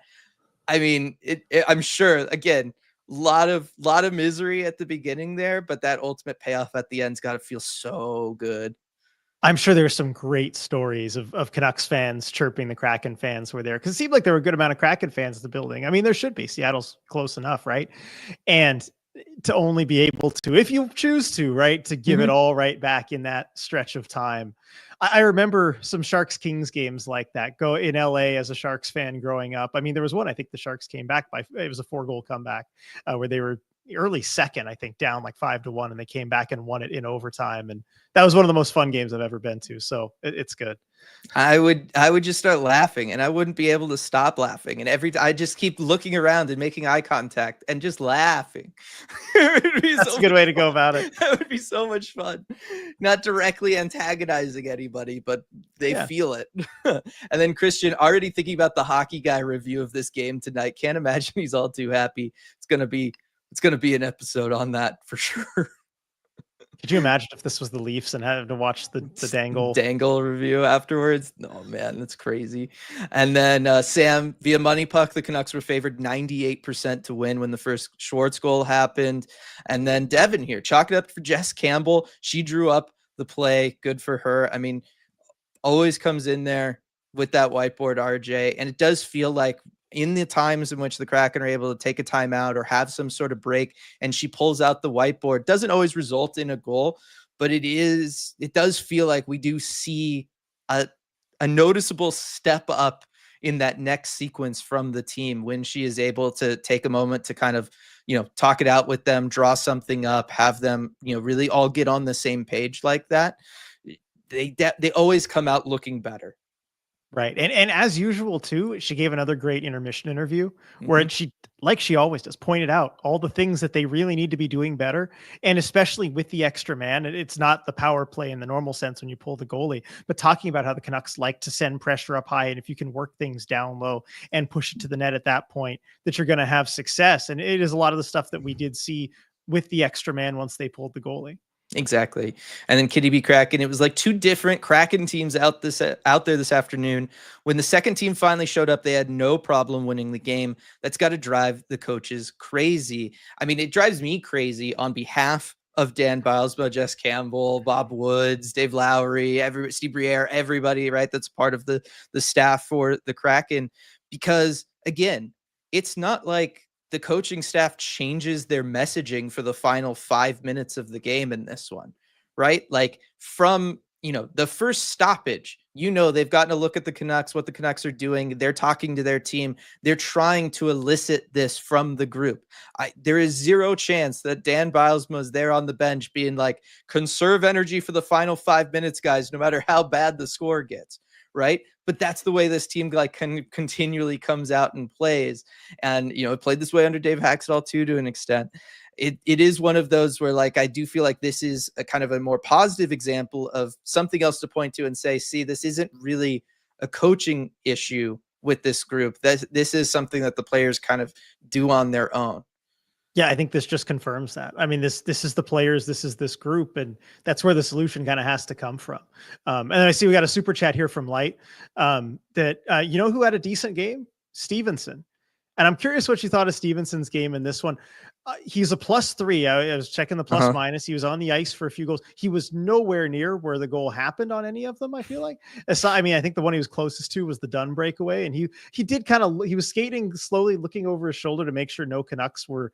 I mean, I'm sure, again, lot of misery at the beginning there, but that ultimate payoff at the end's got to feel so good. I'm sure there's some great stories of Canucks fans chirping the Kraken fans who were there, because it seemed like there were a good amount of Kraken fans at the building. I mean, there should be. Seattle's close enough, right? And to only be able to, if you choose to, right, to give it all right back in that stretch of time. I remember some Sharks Kings games like that go in LA as a Sharks fan growing up. I mean, there was one, I think the Sharks came back it was a 4-goal comeback where they were early second, I think, down like 5-1, and they came back and won it in overtime. And that was one of the most fun games I've ever been to. So it's good. I would just start laughing, and I wouldn't be able to stop laughing. And I just keep looking around and making eye contact and just laughing. That's a good way to go about it. That would be so much fun. Not directly antagonizing anybody, but they feel it. And then Christian already thinking about the hockey guy review of this game tonight. Can't imagine he's all too happy. It's going to be an episode on that for sure. Could you imagine if this was the Leafs and had to watch the dangle review afterwards? No, man, that's crazy. And then Sam, via Money Puck, the Canucks were favored 98% to win when the first Schwarz goal happened. And then Devin here, chalk it up for Jess Campbell. She drew up the play. Good for her. I mean, always comes in there with that whiteboard, RJ. And it does feel like in the times in which the Kraken are able to take a timeout or have some sort of break and she pulls out the whiteboard, doesn't always result in a goal, but it does feel like we do see a noticeable step up in that next sequence from the team when she is able to take a moment to kind of, talk it out with them, draw something up, have them, really all get on the same page like that. They always come out looking better. Right. And as usual, too, she gave another great intermission interview where she, like she always does, pointed out all the things that they really need to be doing better. And especially with the extra man, it's not the power play in the normal sense when you pull the goalie, but talking about how the Canucks like to send pressure up high. And if you can work things down low and push it to the net at that point, that you're going to have success. And it is a lot of the stuff that we did see with the extra man once they pulled the goalie. Exactly. And then Kitty B Kraken, it was like two different Kraken teams out there this afternoon. When the second team finally showed up, they had no problem winning the game. That's got to drive the coaches crazy. I mean, it drives me crazy on behalf of Dan Bilesma, Jess Campbell, Bob Woods, Dave Lowry, Steve Briere, everybody, right? That's part of the staff for the Kraken. Because again, it's not like the coaching staff changes their messaging for the final 5 minutes of the game in this one, right? Like from, the first stoppage, they've gotten a look at the Canucks, what the Canucks are doing. They're talking to their team. They're trying to elicit this from the group. There is zero chance that Dan Bilesma is there on the bench being like, conserve energy for the final 5 minutes, guys, no matter how bad the score gets. Right. But that's the way this team continually comes out and plays. And, it played this way under Dave Haxtell too, to an extent. It is one of those where I do feel like this is a kind of a more positive example of something else to point to and say, see, this isn't really a coaching issue with this group. This is something that the players kind of do on their own. Yeah, I think this just confirms that. I mean, this is the players, this is this group, and that's where the solution kind of has to come from. And then I see we got a super chat here from Light that, who had a decent game? Stevenson. And I'm curious what you thought of Stevenson's game in this one. He's a +3. I was checking the plus minus. He was on the ice for a few goals. He was nowhere near where the goal happened on any of them, I feel like. I mean, I think the one he was closest to was the Dunn breakaway. And he did he was skating slowly, looking over his shoulder to make sure no Canucks were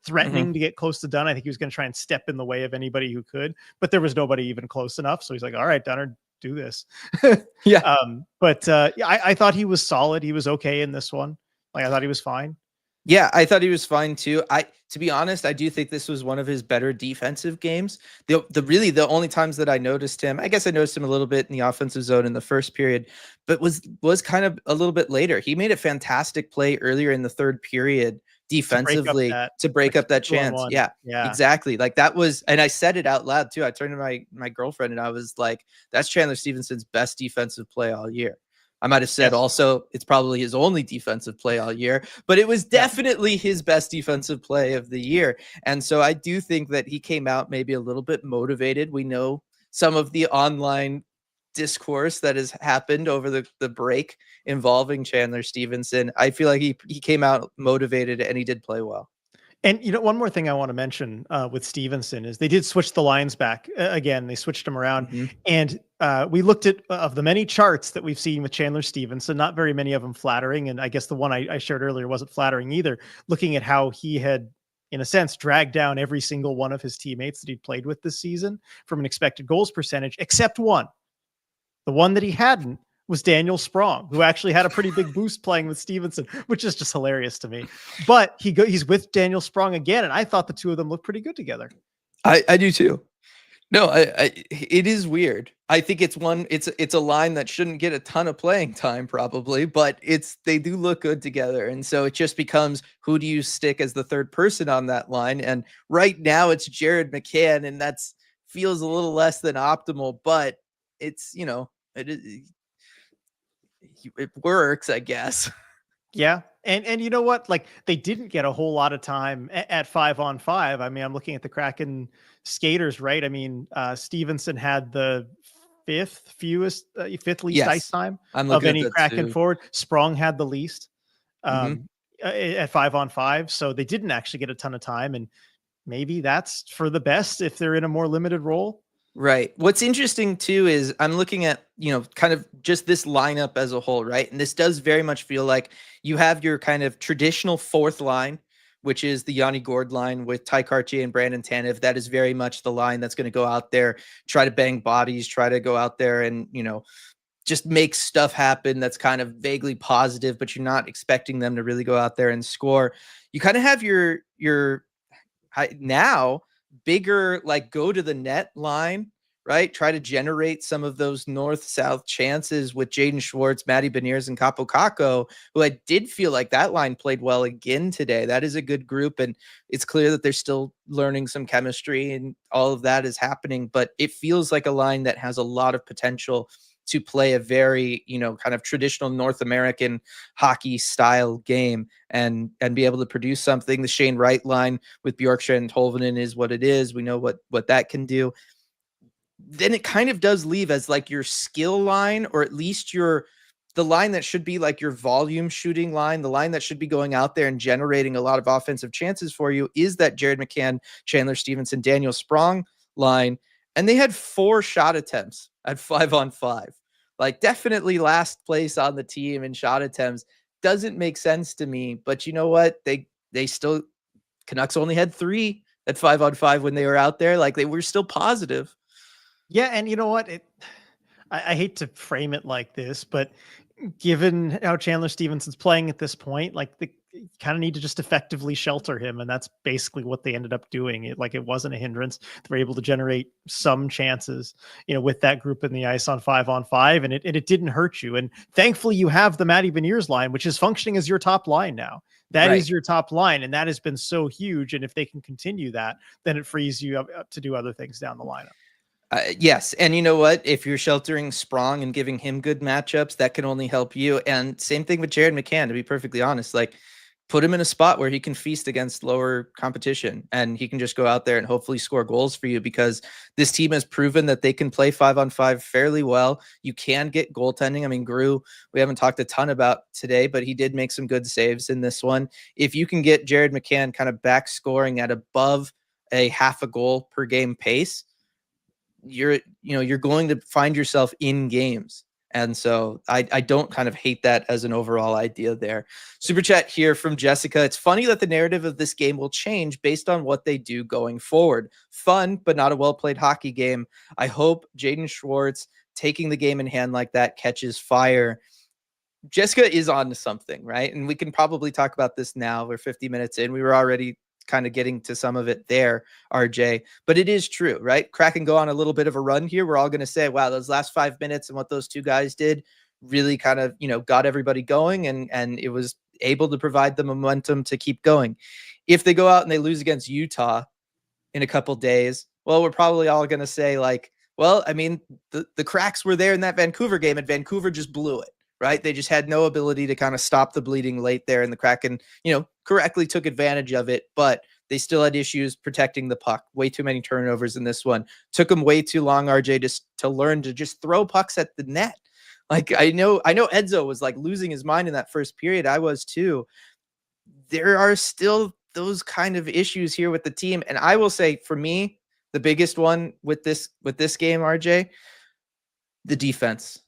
threatening to get close to Dunn. I think he was going to try and step in the way of anybody who could, but there was nobody even close enough. So he's like, all right, Dunner, do this. Yeah. I thought he was solid. He was okay in this one. Like, I thought he was fine. Yeah, I thought he was fine too. To be honest, I do think this was one of his better defensive games. The only times that I noticed him, I guess I noticed him a little bit in the offensive zone in the first period, but was kind of a little bit later. He made a fantastic play earlier in the third period defensively to break up that chance. Yeah, exactly. Like that was, and I said it out loud too. I turned to my girlfriend and I was like, that's Chandler Stevenson's best defensive play all year. I might have said also it's probably his only defensive play all year, but it was definitely his best defensive play of the year. And so I do think that he came out maybe a little bit motivated. We know some of the online discourse that has happened over the break involving Chandler Stevenson. I feel like he came out motivated and he did play well. And, one more thing I want to mention with Stevenson is they did switch the lines back again. They switched them around. And we looked at of the many charts that we've seen with Chandler Stevenson, not very many of them flattering. And I guess the one I shared earlier wasn't flattering either, looking at how he had, in a sense, dragged down every single one of his teammates that he'd played with this season from an expected goals percentage, except one. The one that he hadn't was Daniel Sprong, who actually had a pretty big boost playing with Stevenson, which is just hilarious to me. But he's with Daniel Sprong again, and I thought the two of them looked pretty good together. I do too. No, it is weird. I think it's a line that shouldn't get a ton of playing time probably, but they do look good together. And so it just becomes, who do you stick as the third person on that line? And right now it's Jared McCann, and that's feels a little less than optimal, but it's, it works, I guess. Yeah. And you know what? Like, they didn't get a whole lot of time at 5-on-5. I mean, I'm looking at the Kraken skaters, right? I mean, Stevenson had the fifth least ice time of any Kraken forward. Sprong had the least at 5-on-5. So they didn't actually get a ton of time. And maybe that's for the best if they're in a more limited role. Right. What's interesting too is I'm looking at, kind of just this lineup as a whole, right? And this does very much feel like you have your kind of traditional fourth line, which is the Yanni Gourde line with Ty Cartier and Brandon Tanev. That is very much the line that's going to go out there, try to bang bodies, try to go out there and, just make stuff happen that's kind of vaguely positive, but you're not expecting them to really go out there and score. You kind of have your now bigger, like, go to the net line, right? Try to generate some of those north-south chances with Jaden Schwarz, Matty Beniers, and Capo Caco, who I did feel like that line played well again today. That is a good group, and it's clear that they're still learning some chemistry, and all of that is happening, but it feels like a line that has a lot of potential to play a very, kind of traditional North American hockey style game and be able to produce something. The Shane Wright line with Bjorkstrand and Tolvanen is what it is. We know what that can do. Then it kind of does leave as like your skill line, or at least the line that should be like your volume shooting line, the line that should be going out there and generating a lot of offensive chances for you, is that Jared McCann, Chandler Stevenson, Daniel Sprong line. And they had 4 shot attempts at 5-on-5. Like, definitely last place on the team in shot attempts. Doesn't make sense to me, but you know what? They still, Canucks only had 3 at 5-on-5 when they were out there. Like, they were still positive. Yeah, and you know what? I hate to frame it like this, but given how Chandler Stevenson's playing at this point, like, you kind of need to just effectively shelter him, and that's basically what they ended up doing. It wasn't a hindrance. They were able to generate some chances, with that group in the ice on 5-on-5, and it didn't hurt you. And thankfully, you have the Matty Beniers line, which is functioning as your top line now. That is your top line, and that has been so huge. And if they can continue that, then it frees you up to do other things down the lineup. Yes. And you know what? If you're sheltering Sprong and giving him good matchups, that can only help you. And same thing with Jared McCann, to be perfectly honest. Like, put him in a spot where he can feast against lower competition, and he can just go out there and hopefully score goals for you, because this team has proven that they can play 5-on-5 fairly well. You can get goaltending. I mean, Grew, we haven't talked a ton about today, but he did make some good saves in this one. If you can get Jared McCann kind of back scoring at above a half a goal per game pace, you're going to find yourself in games. And so I don't kind of hate that as an overall idea there. Super chat here from Jessica. It's funny that the narrative of this game will change based on what they do going forward. Fun, but not a well-played hockey game. I hope Jaden Schwarz taking the game in hand like that catches fire. Jessica is on to something, right? And we can probably talk about this now. We're 50 minutes in. We were already kind of getting to some of it there, RJ, but it is true, right? Kraken go on a little bit of a run here. We're all going to say, wow, those last 5 minutes and what those two guys did really kind of, got everybody going, and it was able to provide the momentum to keep going. If they go out and they lose against Utah in a couple days, well, we're probably all going to say like, well, I mean, the Cracks were there in that Vancouver game, and Vancouver just blew it. Right? They just had no ability to kind of stop the bleeding late there, and the Kraken, correctly took advantage of it, but they still had issues protecting the puck. Way too many turnovers in this one. Took them way too long, RJ, to learn to just throw pucks at the net. Like I know Edzo was like losing his mind in that first period. I was too. There are still those kind of issues here with the team, and I will say for me, the biggest one with this game, RJ, the defense.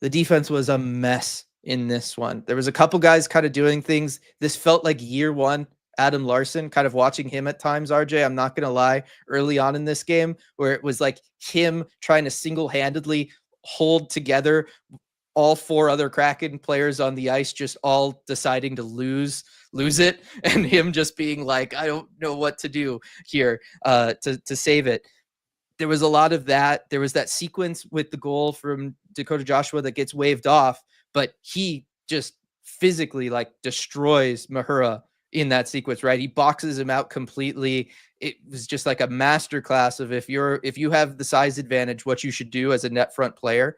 The defense was a mess in this one. There was a couple guys kind of doing things. This felt like year one Adam Larson, kind of watching him at times, RJ. I'm not going to lie, early on in this game, where it was like him trying to single-handedly hold together all 4 other Kraken players on the ice, just all deciding to lose it, and him just being like, I don't know what to do here to save it. There was a lot of that. There was that sequence with the goal from Dakota Joshua that gets waved off, but he just physically like destroys Mahura in that sequence, right? He boxes him out completely. It was just like a masterclass of if you have the size advantage, what you should do as a net front player.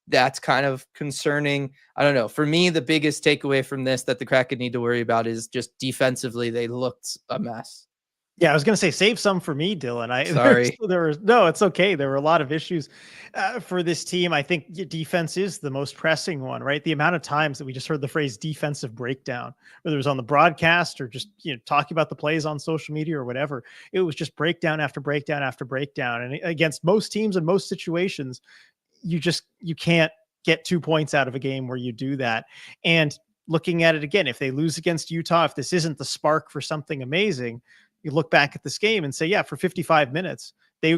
That's kind of concerning. I don't know. For me, the biggest takeaway from this that the Kraken need to worry about is just defensively, they looked a mess. Yeah, I was going to say, save some for me, Dylan. Sorry. No, it's okay. There were a lot of issues for this team. I think defense is the most pressing one, right? The amount of times that we just heard the phrase defensive breakdown, whether it was on the broadcast or just, talking about the plays on social media or whatever, it was just breakdown after breakdown after breakdown. And against most teams in most situations, you can't get 2 points out of a game where you do that. And looking at it again, if they lose against Utah, if this isn't the spark for something amazing, you look back at this game and say, yeah, for 55 minutes,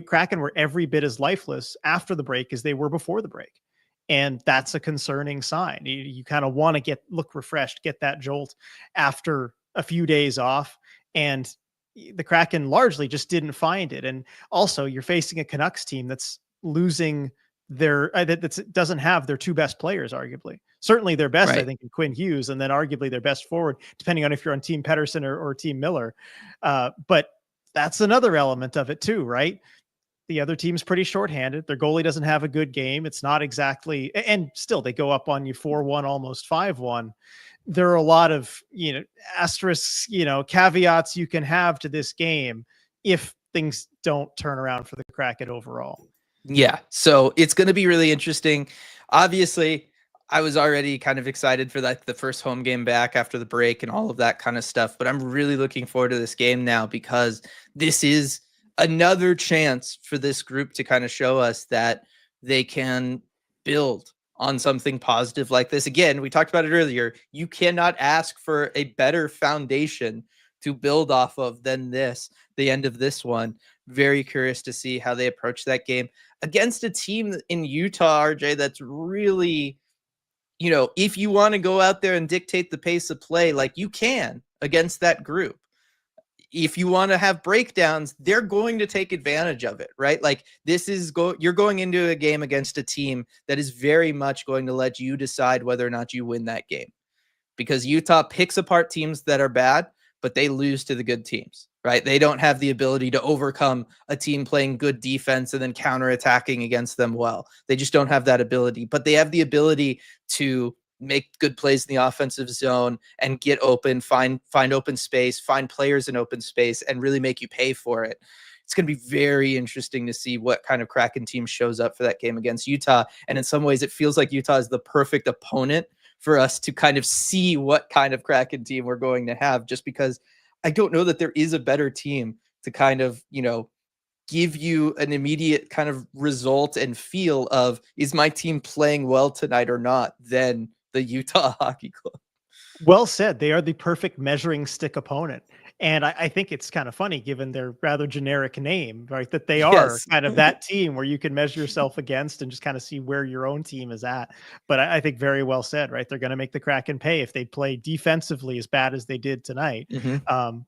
Kraken were every bit as lifeless after the break as they were before the break. And that's a concerning sign. You kind of want to look refreshed, get that jolt after a few days off. And the Kraken largely just didn't find it. And also you're facing a Canucks team that's losing that doesn't have their 2 best players, arguably. Certainly their best, right. I think, in Quinn Hughes, and then arguably their best forward, depending on if you're on Team Pettersson or Team Miller. But that's another element of it too, right? The other team's pretty shorthanded. Their goalie doesn't have a good game. It's not exactly, and still they go up on you 4-1, almost 5-1. There are a lot of, asterisks, caveats you can have to this game if things don't turn around for the Kraken overall. Yeah, so it's going to be really interesting. Obviously, I was already kind of excited for the first home game back after the break and all of that kind of stuff, but I'm really looking forward to this game now, because this is another chance for this group to kind of show us that they can build on something positive like this. Again, we talked about it earlier. You cannot ask for a better foundation to build off of than this, the end of this one. Very curious to see how they approach that game against a team in Utah, RJ, that's really, if you want to go out there and dictate the pace of play, like you can against that group. If you want to have breakdowns, they're going to take advantage of it, right? Like you're going into a game against a team that is very much going to let you decide whether or not you win that game, because Utah picks apart teams that are bad, but they lose to the good teams, right? They don't have the ability to overcome a team playing good defense and then counterattacking against them well. They just don't have that ability, but they have the ability to make good plays in the offensive zone and get open, find open space, find players in open space, and really make you pay for it. It's going to be very interesting to see what kind of Kraken team shows up for that game against Utah. And in some ways, it feels like Utah is the perfect opponent for us to kind of see what kind of Kraken team we're going to have, just because I don't know that there is a better team to kind of, give you an immediate kind of result and feel of, is my team playing well tonight or not, than the Utah Hockey Club. Well said. They are the perfect measuring stick opponent. And I think it's kind of funny, given their rather generic name, right? That they are kind of that team where you can measure yourself against and just kind of see where your own team is at. But I think very well said, right? They're going to make the Kraken pay if they play defensively as bad as they did tonight.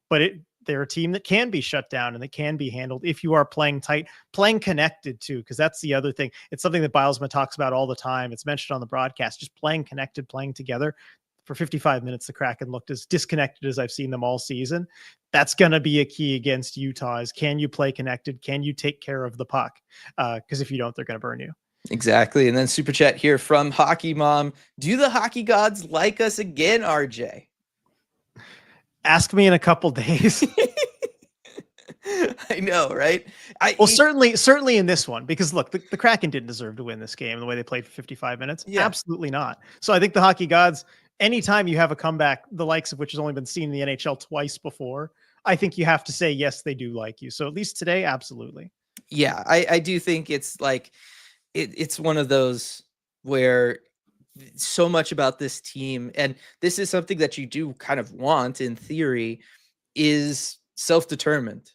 But they're a team that can be shut down and that can be handled if you are playing tight, playing connected too, because that's the other thing. It's something that Bilesma talks about all the time. It's mentioned on the broadcast, just playing connected, playing together. For 55 minutes, the Kraken looked as disconnected as I've seen them all season. That's going to be a key against Utah is, can you play connected? Can you take care of the puck? Because if you don't, they're going to burn you. Exactly. And then super chat here from Hockey Mom. Do the hockey gods like us again, RJ? Ask me in a couple days. I know, right? Certainly in this one, because look, the Kraken didn't deserve to win this game the way they played for 55 minutes. Yeah. Absolutely not. So I think the hockey gods, anytime you have a comeback, the likes of which has only been seen in the NHL twice before, I think you have to say, yes, they do like you. So at least today, absolutely. Yeah, I do think it's like, it's one of those where so much about this team, and this is something that you do kind of want in theory, is self-determined,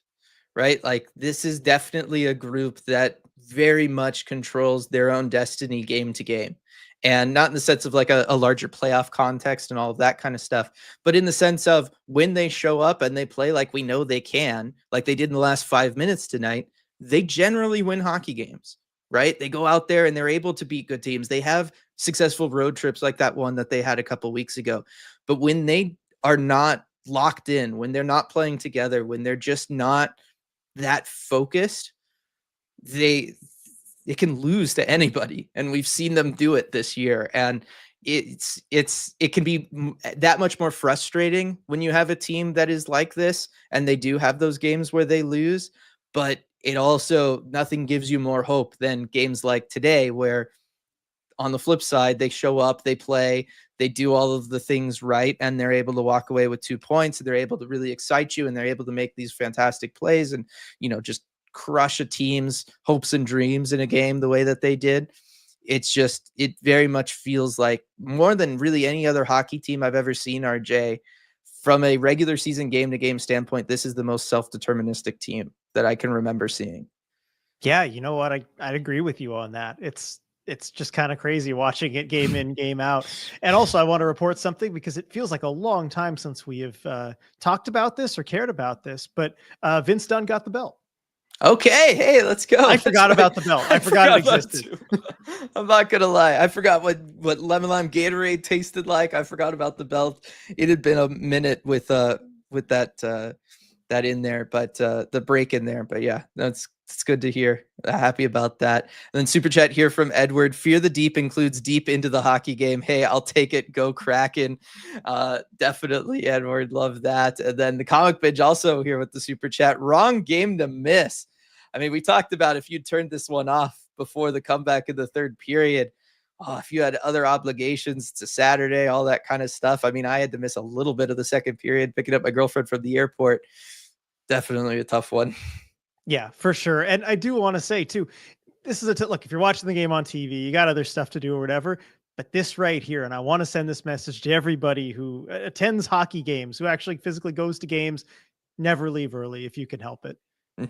right? Like, this is definitely a group that very much controls their own destiny game to game. And not in the sense of like a larger playoff context and all of that kind of stuff, but in the sense of when they show up and they play like we know they can, like they did in the last 5 minutes tonight, they generally win hockey games, right? They go out there and they're able to beat good teams. They have successful road trips like that one that they had a couple weeks ago. But when they are not locked in, when they're not playing together, when they're just not that focused, it can lose to anybody. And we've seen them do it this year. And it can be that much more frustrating when you have a team that is like this, and they do have those games where they lose, but it also, nothing gives you more hope than games like today, where on the flip side, they show up, they play, they do all of the things right, and they're able to walk away with 2 points, and they're able to really excite you, and they're able to make these fantastic plays and, just crush a team's hopes and dreams in a game the way that they did. It very much feels like, more than really any other hockey team I've ever seen, RJ, from a regular season game to game standpoint, this is the most self-deterministic team that I can remember seeing. Yeah. You know what? I'd agree with you on that. It's just kind of crazy watching it game in, game out. And also I want to report something, because it feels like a long time since we have talked about this or cared about this, but Vince Dunn got the belt. Okay, hey, let's go. I forgot about the belt. I forgot it existed. I'm not gonna lie. I forgot what lemon lime Gatorade tasted like. I forgot about the belt. It had been a minute with that in there, but the break in there. But yeah, it's good to hear. Happy about that. And then super chat here from Edward. Fear the Deep includes deep into the hockey game. Hey, I'll take it. Go Kraken. Definitely, Edward. Love that. And then the comic binge also here with the super chat. Wrong game to miss. I mean, we talked about if you turned this one off before the comeback in the third period, if you had other obligations to Saturday, all that kind of stuff. I mean, I had to miss a little bit of the second period, picking up my girlfriend from the airport. Definitely a tough one. Yeah, for sure. And I do want to say too, this is look, if you're watching the game on TV, you got other stuff to do or whatever, but this right here, and I want to send this message to everybody who attends hockey games, who actually physically goes to games, never leave early if you can help it,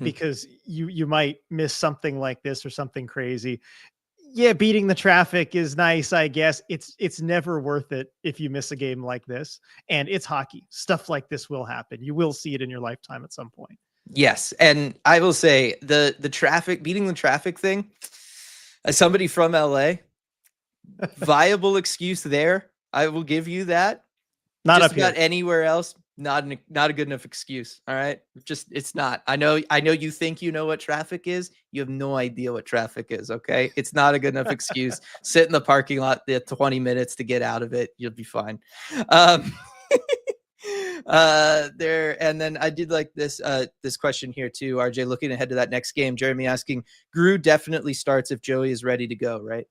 because you might miss something like this or something crazy. Yeah, beating the traffic is nice, I guess. It's never worth it if you miss a game like this. And it's hockey. Stuff like this will happen. You will see it in your lifetime at some point. Yes, and I will say the traffic, beating the traffic thing, as somebody from LA, viable excuse there. I will give you that. Not just up here. about anywhere else. not a good enough excuse. All right. Just, it's not. I know you think you know what traffic is. You have no idea what traffic is. Okay. It's not a good enough excuse. Sit in the parking lot the 20 minutes to get out of it. You'll be fine. There, and then I did like this question here too. RJ, looking ahead to that next game, Jeremy asking, Grew definitely starts if Joey is ready to go, right?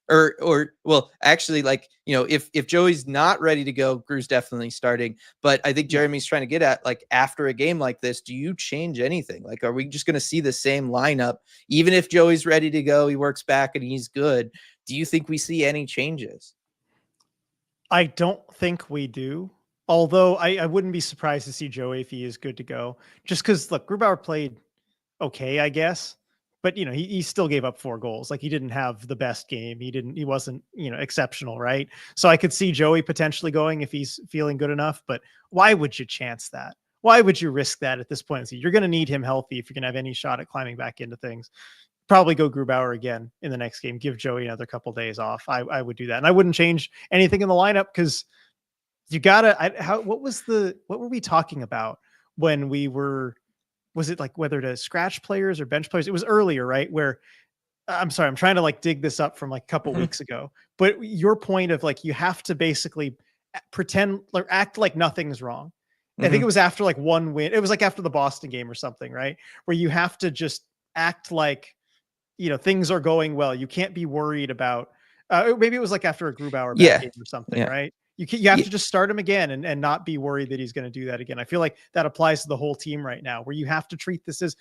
Or well, actually, like, if Joey's not ready to go, Grew's definitely starting. But I think Jeremy's trying to get at, like, after a game like this, do you change anything? Like, are we just going to see the same lineup even if Joey's ready to go, he works back and he's good? Do you think we see any changes? I don't think we do. Although I wouldn't be surprised to see Joey if he is good to go. Just because, look, Grubauer played okay, I guess. But, he still gave up 4 goals. Like, he didn't have the best game. He wasn't, exceptional, right? So I could see Joey potentially going if he's feeling good enough. But why would you chance that? Why would you risk that at this point? So you're going to need him healthy if you're going to have any shot at climbing back into things. Probably go Grubauer again in the next game. Give Joey another couple of days off. I would do that. And I wouldn't change anything in the lineup because you gotta, what were we talking about when we were, was it like whether to scratch players or bench players? It was earlier, right? Where, I'm sorry, I'm trying to like dig this up from like a couple weeks ago, but your point of like, you have to basically pretend or act like nothing's wrong. I think it was after like one win. It was like after the Boston game or something, right? Where you have to just act like, things are going well. You can't be worried about, maybe it was like after a Grubauer game or something, right? You have to just start him again and not be worried that he's going to do that again. I feel like that applies to the whole team right now, where you have to treat this as,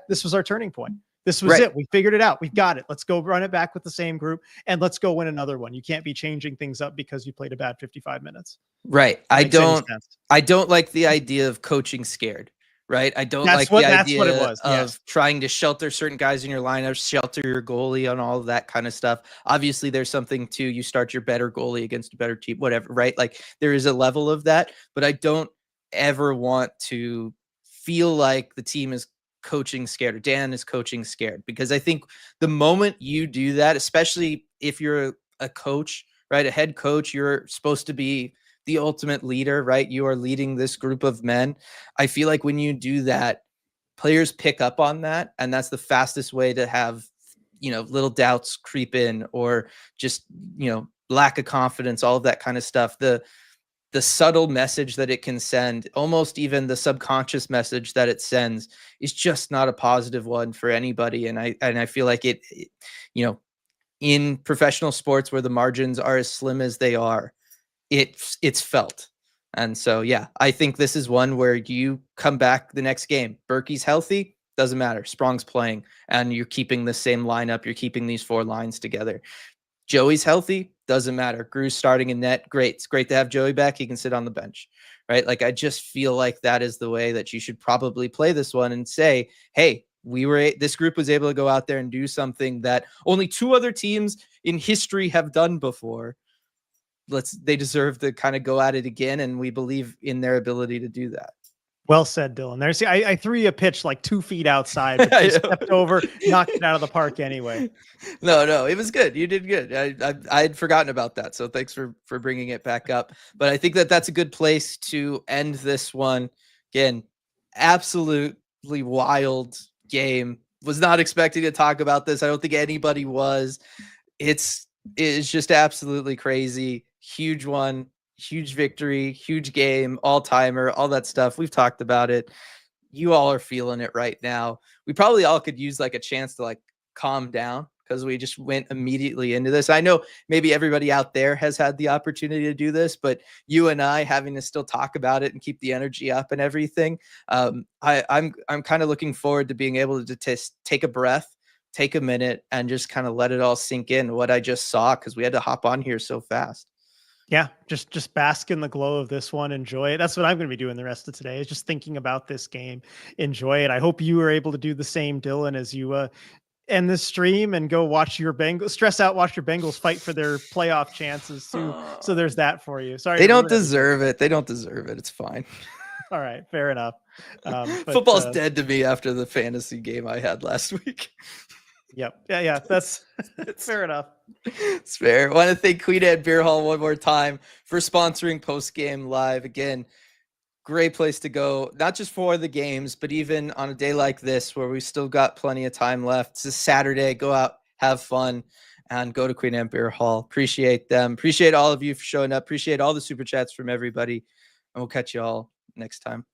this was our turning point. This was it. We figured it out. We've got it. Let's go run it back with the same group and let's go win another one. You can't be changing things up because you played a bad 55 minutes. Right. I don't like the idea of coaching scared. Right. I don't like the idea of trying to shelter certain guys in your lineup, shelter your goalie, on all of that kind of stuff. Obviously, there's something to, you start your better goalie against a better team, whatever. Right. Like, there is a level of that, but I don't ever want to feel like the team is coaching scared or Dan is coaching scared, because I think the moment you do that, especially if you're a coach, right, a head coach, you're supposed to be the ultimate leader, right? You are leading this group of men. I feel like when you do that, players pick up on that. And that's the fastest way to have, little doubts creep in, or just, lack of confidence, all of that kind of stuff. The subtle message that it can send, almost even the subconscious message that it sends, is just not a positive one for anybody. And I feel like it, in professional sports where the margins are as slim as they are, it's felt. And so, yeah, I think this is one where you come back the next game, Berkey's healthy, doesn't matter. Sprong's playing, and you're keeping the same lineup. You're keeping these 4 lines together. Joey's healthy, doesn't matter. Grew's starting in net. Great. It's great to have Joey back. He can sit on the bench, right? Like, I just feel like that is the way that you should probably play this one, and say, hey, this group was able to go out there and do something that only 2 other teams in history have done before. They deserve to kind of go at it again, and we believe in their ability to do that. Well said, Dylan. See, I threw you a pitch like 2 feet outside, but you stepped over, knocked it out of the park anyway. No, it was good. You did good. I had forgotten about that, so thanks for bringing it back up. But I think that's a good place to end this one. Again, absolutely wild game. Was not expecting to talk about this. I don't think anybody was. It's just absolutely crazy. Huge one, huge victory, huge game, all-timer, all that stuff. We've talked about it. You all are feeling it right now. We probably all could use like a chance to like calm down, because we just went immediately into this. I know maybe everybody out there has had the opportunity to do this, but you and I having to still talk about it and keep the energy up and everything. I'm kind of looking forward to being able to take a breath, take a minute, and just kind of let it all sink in, what I just saw, because we had to hop on here so fast. Yeah, just bask in the glow of this one. Enjoy it. That's what I'm going to be doing the rest of today, is just thinking about this game. Enjoy it. I hope you were able to do the same, Dylan, as you end this stream and go watch your Bengals, watch your Bengals fight for their playoff chances too. So there's that for you. Sorry. They don't deserve it. They don't deserve it. It's fine. All right. Fair enough. Football's dead to me after the fantasy game I had last week. Yep. Yeah. That's fair enough. It's fair. I want to thank Queen Anne Beer Hall one more time for sponsoring Postgame Live. Again, great place to go, not just for the games, but even on a day like this where we still got plenty of time left. It's a Saturday. Go out, have fun, and go to Queen Anne Beer Hall. Appreciate them. Appreciate all of you for showing up. Appreciate all the super chats from everybody. And we'll catch you all next time.